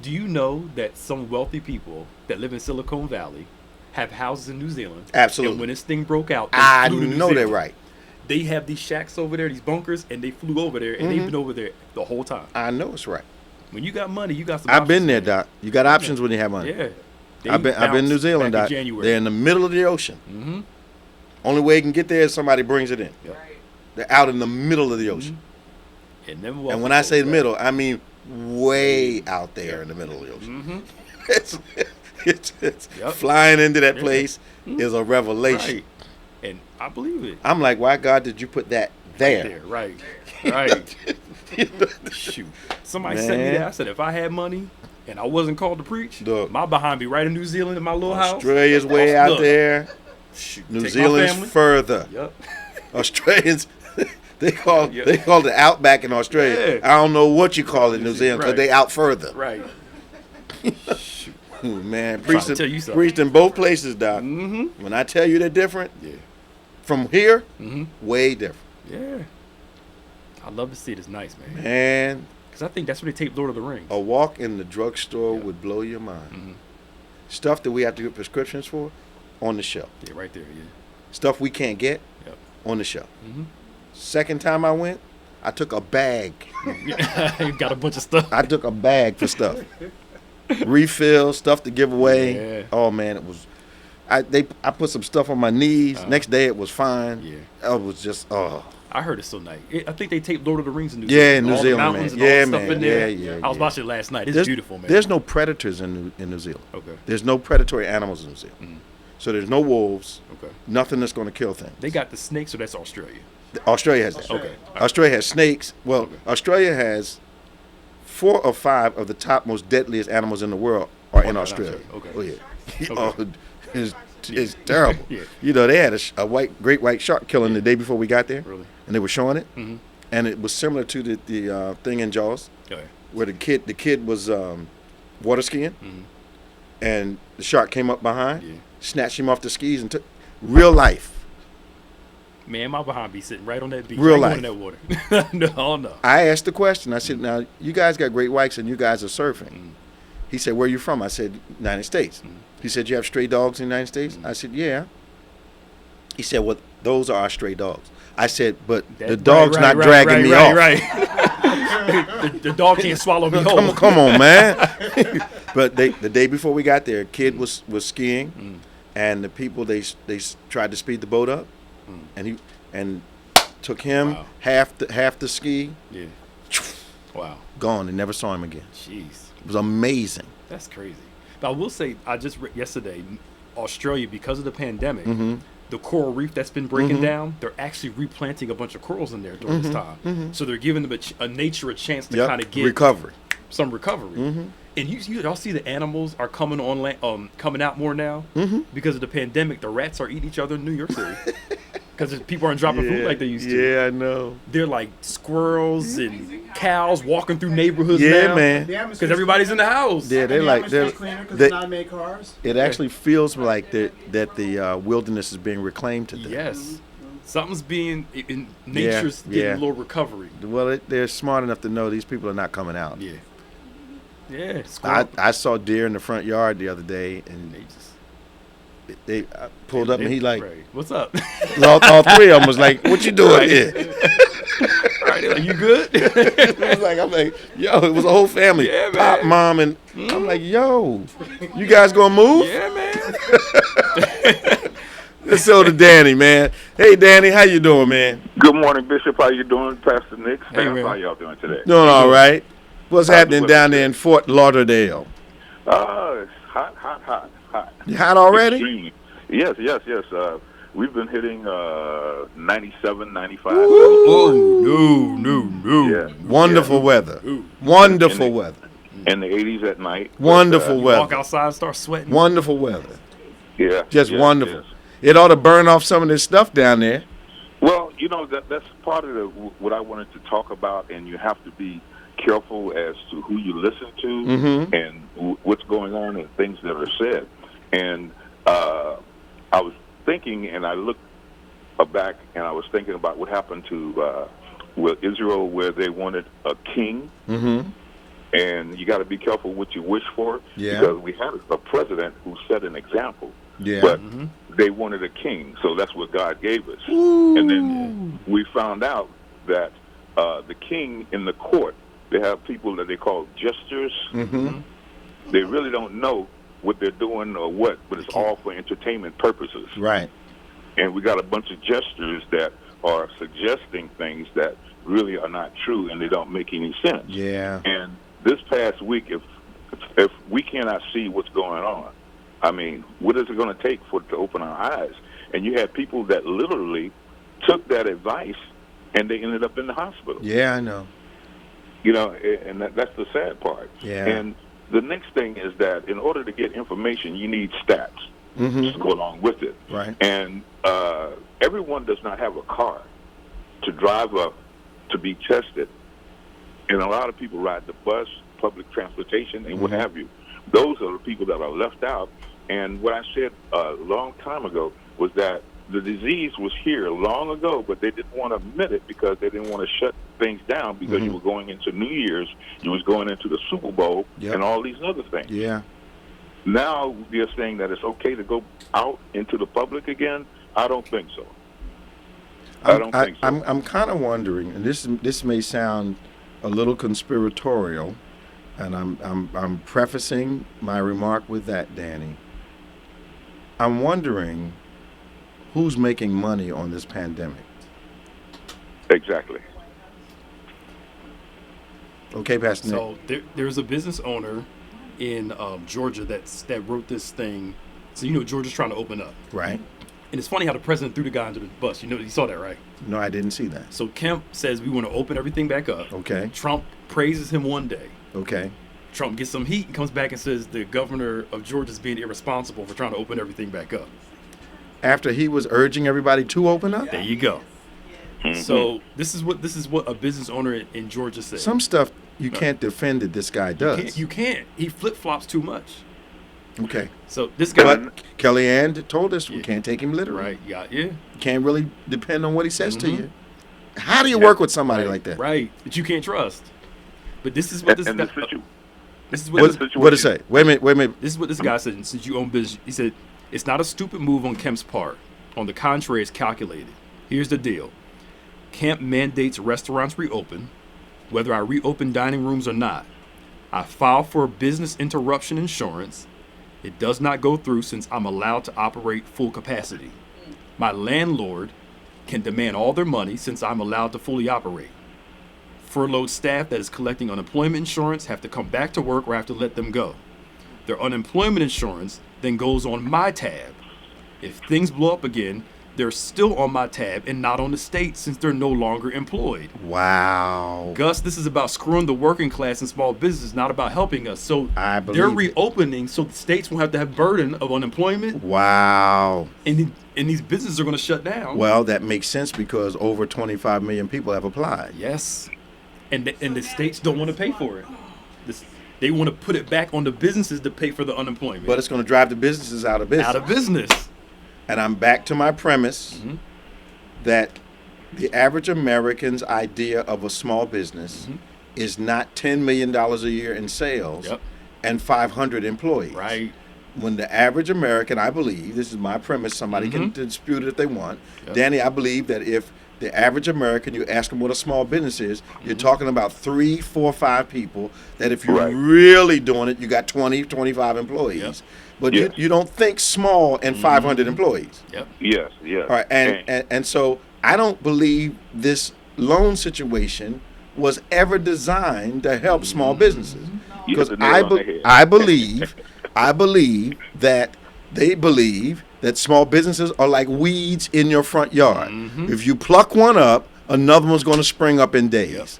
Do you know that some wealthy people that live in Silicon Valley have houses in New Zealand? Absolutely. And when this thing broke out, I flew to New know Zealand. they're right. They have these shacks over there, these bunkers, and they flew over there, and they've been over there the whole time. I know it's right. When you got money, you got some I've options. been there, Doc. You got options when you have money. Yeah. I've been in New Zealand, Doc. They're in the middle of the ocean. Only way you can get there is somebody brings it in. They're out in the middle of the ocean. And when I say the middle, I mean way out there in the middle of the ocean. It's flying into that place is a revelation. Right. And I believe it. I'm like, why, God, did you put that there? Right. Shoot. Somebody sent me that. I said, if I had money and I wasn't called to preach, my behind be right in New Zealand in my little house. Australia's way out there. Shoot. New Zealand's further. Yep. Australians, they call it outback in Australia. I don't know what you call it in New Zealand because they out further. Right. Shoot. Man, preached in both places, Doc. When I tell you they're different, from here, way different. Yeah. I love to see it. It's nice, man. Man. Because I think that's where they tape Lord of the Rings. A walk in the drugstore would blow your mind. Stuff that we have to get prescriptions for, on the shelf. Yeah, right there, Stuff we can't get, on the shelf. Second time I went, I took a bag. You got a bunch of stuff. I took a bag for stuff. Refill, stuff to give away. Yeah. Oh, man, it was... I put some stuff on my knees. Next day, it was fine. Yeah. It was just, I heard it's so nice. I think they taped Lord of the Rings in New Zealand. Yeah, in New Zealand, man. Yeah, man. I was watching it last night. It's beautiful, man. There's no predators in New Zealand. Okay. There's no predatory animals in New Zealand. So there's no wolves. Okay. Nothing that's going to kill things. They got the snakes, so that's Australia. Australia has that. Okay. Australia has snakes. Well, Australia has 4 or 5 of the top most deadliest animals in the world are in Australia. Okay. Oh, yeah. Okay. It's terrible. You know, they had a great white shark killing the day before we got there. Really? And they were showing it. And it was similar to the thing in Jaws, where the kid was water skiing, and the shark came up behind, snatched him off the skis, and took real life. Man, my behind be sitting right on that beach. Real right life. in that water. No. I asked the question. I said, now, you guys got great whites and you guys are surfing. He said, where are you from? I said, United States. He said, you have stray dogs in the United States? I said, yeah. He said, well, those are our stray dogs. I said, but the dog's not dragging me off. The dog can't swallow me whole. Come on, man. But the day before we got there, a kid was skiing, and the people, they tried to speed the boat up, and took him half the ski. Yeah. Wow. Gone, and never saw him again. Jeez. It was amazing. That's crazy. But I will say, I just read yesterday, Australia, because of the pandemic, the coral reef that's been breaking down, they're actually replanting a bunch of corals in there during this time. So they're giving them a nature a chance to kind of get some recovery. And y'all see the animals are coming on land, coming out more now because of the pandemic. The rats are eating each other in New York City because people aren't dropping food like they used to. Yeah, I know. They're like squirrels and cows walking through neighborhoods now. Yeah, man. Because everybody's in the house. Yeah, they're cleaner because not made cars. It actually feels like that the wilderness is being reclaimed to them. Yes. Something's being in nature's getting a little recovery. Well, they're smart enough to know these people are not coming out. Yeah. Yeah. I saw deer in the front yard the other day, and they pulled up, and he like, "What's up?" all 3 of them was like, "What you doing here?" Right, like, you good? I'm like, yo, it was a whole family. Yeah, man. Pop, mom, and I'm like, yo, you guys gonna move? Yeah, man. Let's go to Danny, man. Hey, Danny, how you doing, man? Good morning, Bishop. How you doing, Pastor Nick? Hey, man. How y'all doing today? Doing all right. What's happening down there in Fort Lauderdale? It's hot. You hot already? Extreme. Yes. We've been hitting 97, 95. Oh, no. Yeah. Wonderful weather. Wonderful weather. In the 80s at night. Wonderful You weather. walk outside and start sweating. Wonderful weather. Yeah. Just wonderful. Yes. It ought to burn off some of this stuff down there. Well, that's part of what I wanted to talk about, and you have to be careful as to who you listen to Mm-hmm. and what's going on and things that are said. And I was thinking, and I looked back, and I was thinking about what happened to with Israel, where they wanted a king. Mm-hmm. And you got to be careful what you wish for, Yeah. because we had a president who set an example. Yeah. But they wanted a king, so that's what God gave us. And then we found out that the king in the court, they have people that they call jesters. Mm-hmm. They really don't know what they're doing or what, but it's all for entertainment purposes. Right. And we got a bunch of jesters that are suggesting things that really are not true, and they don't make any sense. Yeah. And this past week, if we cannot see what's going on, I mean, what is it going to take for it to open our eyes? And you had people that literally took that advice, and they ended up in the hospital. Yeah, I know. You know, and that's the sad part. Yeah. And the next thing is that in order to get information, you need stats to go along with it. Right. And everyone does not have a car to drive up to be tested. And a lot of people ride the bus, public transportation, and what have you. Those are the people that are left out. And what I said a long time ago was that the disease was here long ago, but they didn't want to admit it because they didn't want to shut things down, because you were going into New Year's, you was going into the Super Bowl, and all these other things. Yeah. Now they're saying that it's okay to go out into the public again. I don't think so. I don't think so. I'm kind of wondering, and this may sound a little conspiratorial, and I'm prefacing my remark with that, Danny. I'm wondering who's making money on this pandemic. Exactly. Okay, Pastor Nick. So there's a business owner in Georgia that wrote this thing. So Georgia's trying to open up. Right. And it's funny how the president threw the guy under the bus. You saw that, right? No, I didn't see that. So Kemp says we want to open everything back up. Okay. Trump praises him one day. Okay. Trump gets some heat and comes back and says the governor of Georgia is being irresponsible for trying to open everything back up. After he was urging everybody to open up? There you go. So this is what a business owner in Georgia said. Some stuff you can't defend that this guy does. You can't. He flip-flops too much. Okay. So this guy... But Kellyanne told us we can't take him literally. Right. Yeah. You can't really depend on what he says to you. How do you work with somebody like that? Right. That you can't trust. But this is what this guy... What did it say? Wait a minute. This is what this guy said. Since you own business, he said, it's not a stupid move on Kemp's part. On the contrary, it's calculated. Here's the deal. Kemp mandates restaurants reopen, whether I reopen dining rooms or not. I file for business interruption insurance. It does not go through since I'm allowed to operate full capacity. My landlord can demand all their money since I'm allowed to fully operate. Furloughed staff that is collecting unemployment insurance have to come back to work or I have to let them go. Their unemployment insurance then goes on my tab. If things blow up again, they're still on my tab and not on the state since they're no longer employed. Wow. Gus, this is about screwing the working class and small business, not about helping us. So they're reopening so the states won't have to have burden of unemployment. Wow. And these businesses are going to shut down. Well, that makes sense because over 25 million people have applied. Yes. And the states don't want to pay for it. They want to put it back on the businesses to pay for the unemployment. But it's going to drive the businesses out of business. Out of business. And I'm back to my premise that the average American's idea of a small business is not $10 million a year in sales and 500 employees. Right. When the average American, I believe, this is my premise, somebody can dispute it if they want. Danny, I believe that if the average American, you ask them what a small business is, you're talking about 3, 4, 5 people, that if you're really doing it, you got 20, 25 employees. But you don't think small and 500 employees. Yes. All right, and so I don't believe this loan situation was ever designed to help small businesses. Because I believe that they believe that small businesses are like weeds in your front yard. If you pluck one up, another one's going to spring up in days.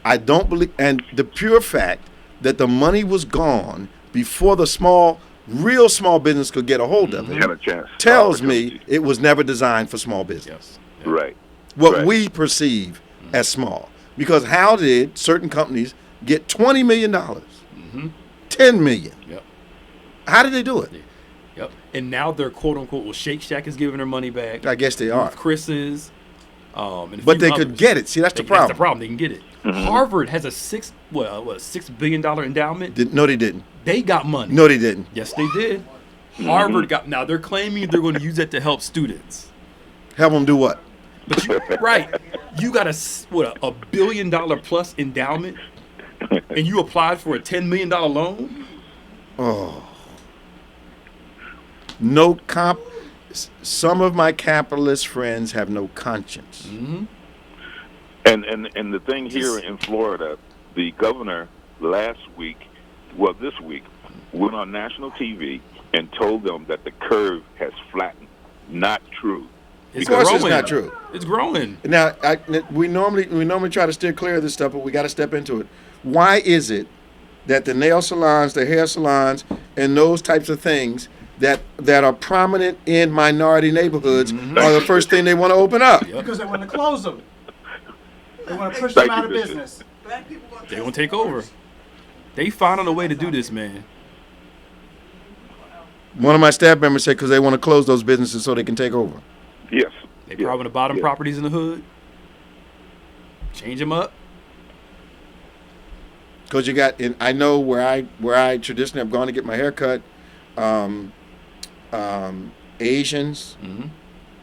I don't believe, and the pure fact that the money was gone before the real small business could get a hold of it tells me it was never designed for small business. Right. What we perceive as small. Because how did certain companies get $20 million, $10 million. Yep. How did they do it? Yep. And now they're quote unquote. Well, Shake Shack is giving their money back. I guess they are. Chris is. And a but few they could others. get it. See, that's the problem. That's the problem. They can get it. Harvard has a $6 billion endowment. No, they didn't. They got money. No, they didn't. Yes, they did. Harvard got. Now they're claiming they're going to use that to help students. Help them do what? But you got a $1 billion plus endowment, and you applied for a $10 million loan. Oh, no comp. Some of my capitalist friends have no conscience. And the thing here in Florida, the governor this week, went on national TV and told them that the curve has flattened. Not true. Of course, it's not true. It's growing. Now, we normally try to steer clear of this stuff, but we got to step into it. Why is it that the nail salons, the hair salons, and those types of things that are prominent in minority neighborhoods are the first thing they want to open up? Because they want to close them. They want to push them out of business. They gonna take over. They finding a way to do this, man. One of my staff members said because they want to close those businesses so they can take over. Yes. They probably the bottom properties in the hood. Change them up. Because you got, and I know where I traditionally have gone to get my hair cut. Asians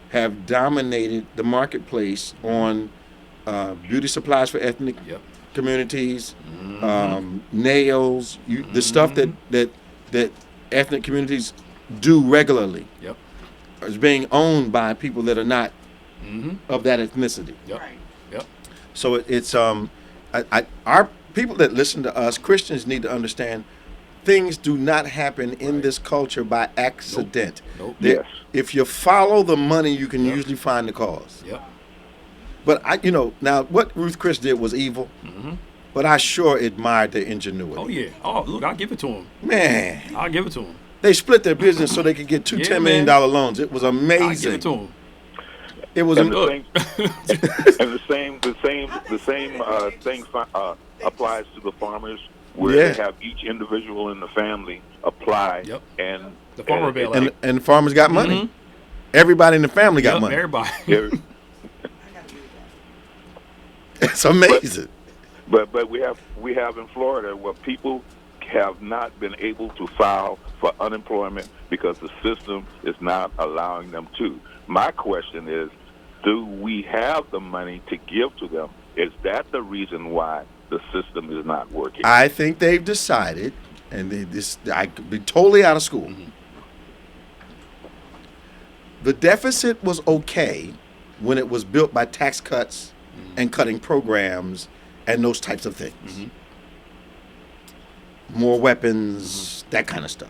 have dominated the marketplace on beauty supplies for ethnic communities, nails, the stuff that ethnic communities do regularly. Is being owned by people that are not of that ethnicity. So it's our people that listen to us, Christians, need to understand things do not happen in this culture by accident. Yes. If you follow the money, you can usually find the cause. But now what Ruth Chris did was evil. But I sure admired their ingenuity. Oh yeah. Oh look, I'll give it to them. Man, I'll give it to them. They split their business so they could get two $10 million loans. It was amazing. I'll give it to them. It was the same thing applies to the farmers, where they have each individual in the family apply, and the farmer bailout. And the farmers got money. Everybody in the family got money. Everybody. It's amazing. But we have in Florida where people have not been able to file for unemployment because the system is not allowing them to. My question is, do we have the money to give to them? Is that the reason why the system is not working? I think they've decided, and I could be totally out of school. The deficit was okay when it was built by tax cuts and cutting programs and those types of things. More weapons, that kind of stuff.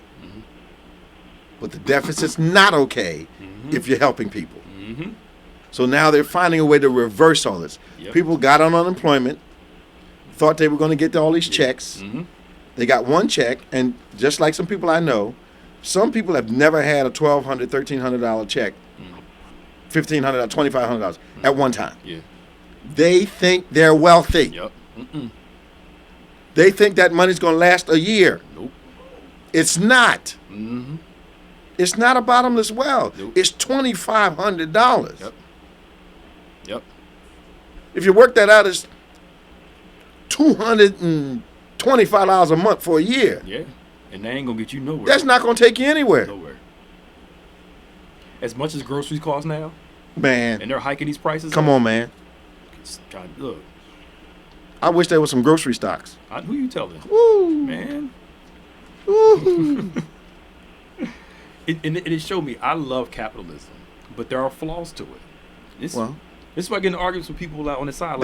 But the deficit's not okay if you're helping people. So now they're finding a way to reverse all this. People got on unemployment, thought they were going to get all these checks. They got one check, and just like some people I know, some people have never had a $1,200, $1,300 check, $1,500, $2,500 at one time. They think they're wealthy. They think that money's going to last a year. It's not. It's not a bottomless well. It's $2,500. If you work that out, it's $225 a month for a year. And that ain't gonna get you nowhere. That's not gonna take you anywhere. Nowhere. As much as groceries cost now, man, and they're hiking these prices. Come on, man. Look. I wish there was some grocery stocks. Who you telling? Woo, man. Woo. It showed me I love capitalism, but there are flaws to it. This is why I get in arguments with people out on the side.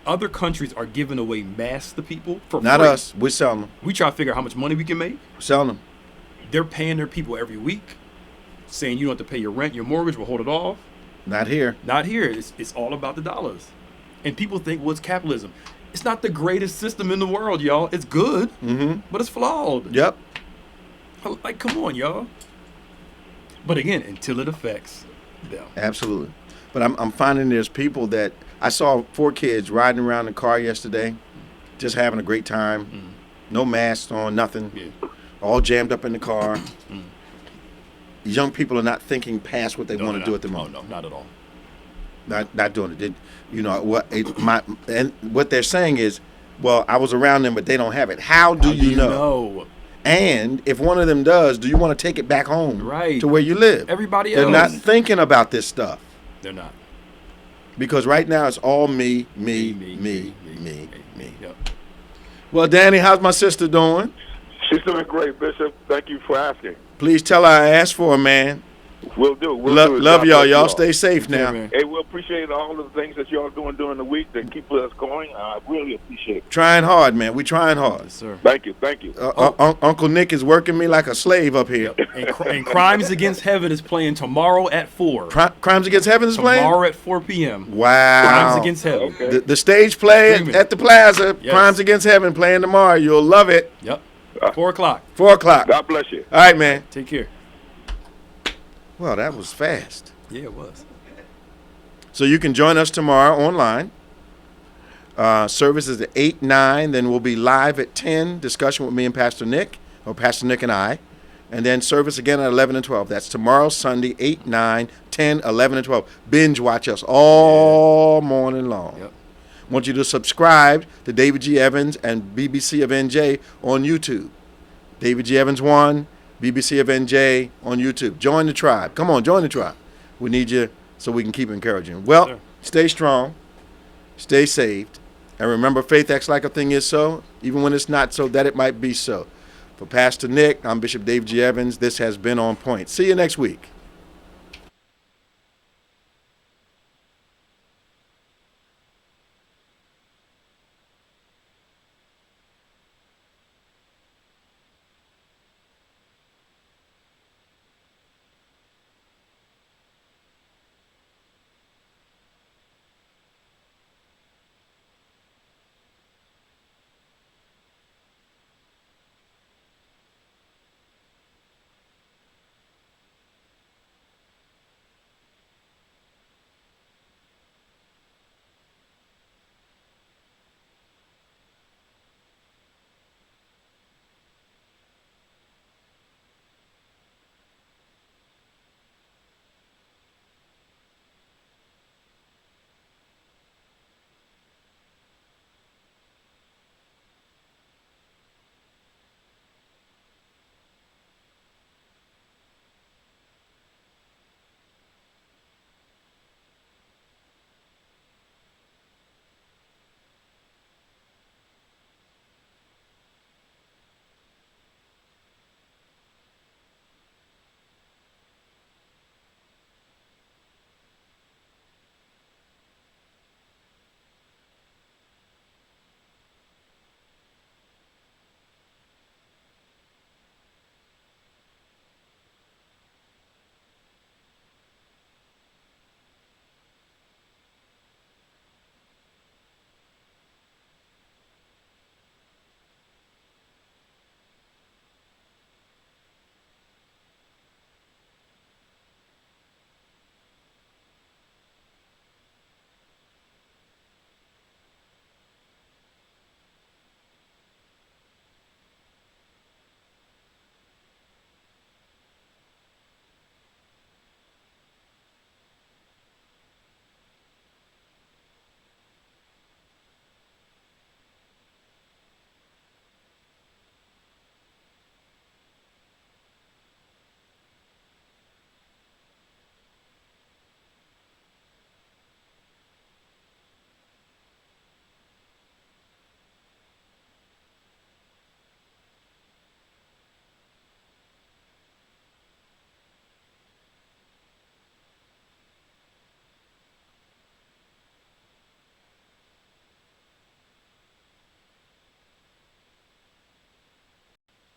Other countries are giving away masks to people for free. Not us. We're selling them. We try to figure out how much money we can make. Selling them. They're paying their people every week, saying you don't have to pay your rent, your mortgage, we'll hold it off. Not here. Not here. It's all about the dollars. And people think, well, it's capitalism. It's not the greatest system in the world, y'all. It's good, but it's flawed. Yep. Like, come on, y'all. But again, until it affects them. Absolutely. But I'm finding there's people that I saw 4 kids riding around in a car yesterday, just having a great time. No masks on, nothing. Yeah. All jammed up in the car. Young people are not thinking past what they want to do at the moment. No, not at all. Not doing it. You know what? And what they're saying is, well, I was around them, but they don't have it. How do you know? And if one of them does, do you want to take it back home to where you live? Everybody They're else. not thinking about this stuff. They're not. Because right now it's all me. Yep. Well, Danny, how's my sister doing? She's doing great, Bishop. Thank you for asking. Please tell her I asked for her, man. We'll do. Love y'all. Y'all stay safe now. Hey, we appreciate all of the things that y'all doing during the week that keep us going. I really appreciate it. Trying hard, man. We trying hard. Yes, sir. Thank you. Uncle Nick is working me like a slave up here. And Crimes Against Heaven is playing tomorrow at 4. Crimes Against Heaven is playing? Tomorrow at 4 p.m. Wow. Crimes Against Heaven. Okay. The stage play at the Plaza. Yes. Crimes Against Heaven playing tomorrow. You'll love it. Yep. 4 o'clock. 4 o'clock. God bless you. All right, man. Take care. Well, that was fast. Yeah, it was. So you can join us tomorrow online. Service is at 8, 9. Then we'll be live at 10. Discussion with me and Pastor Nick, or Pastor Nick and I. And then service again at 11 and 12. That's tomorrow, Sunday, 8, 9, 10, 11, and 12. Binge watch us all morning long. Yep. Want you to subscribe to David G. Evans and BBC of NJ on YouTube. David G. Evans 1, BBC of NJ on YouTube. Join the tribe. Come on, join the tribe. We need you so we can keep encouraging. Well, stay strong, stay saved, and remember, faith acts like a thing is so, even when it's not so, that it might be so. For Pastor Nick, I'm Bishop Dave G. Evans. This has been On Point. See you next week.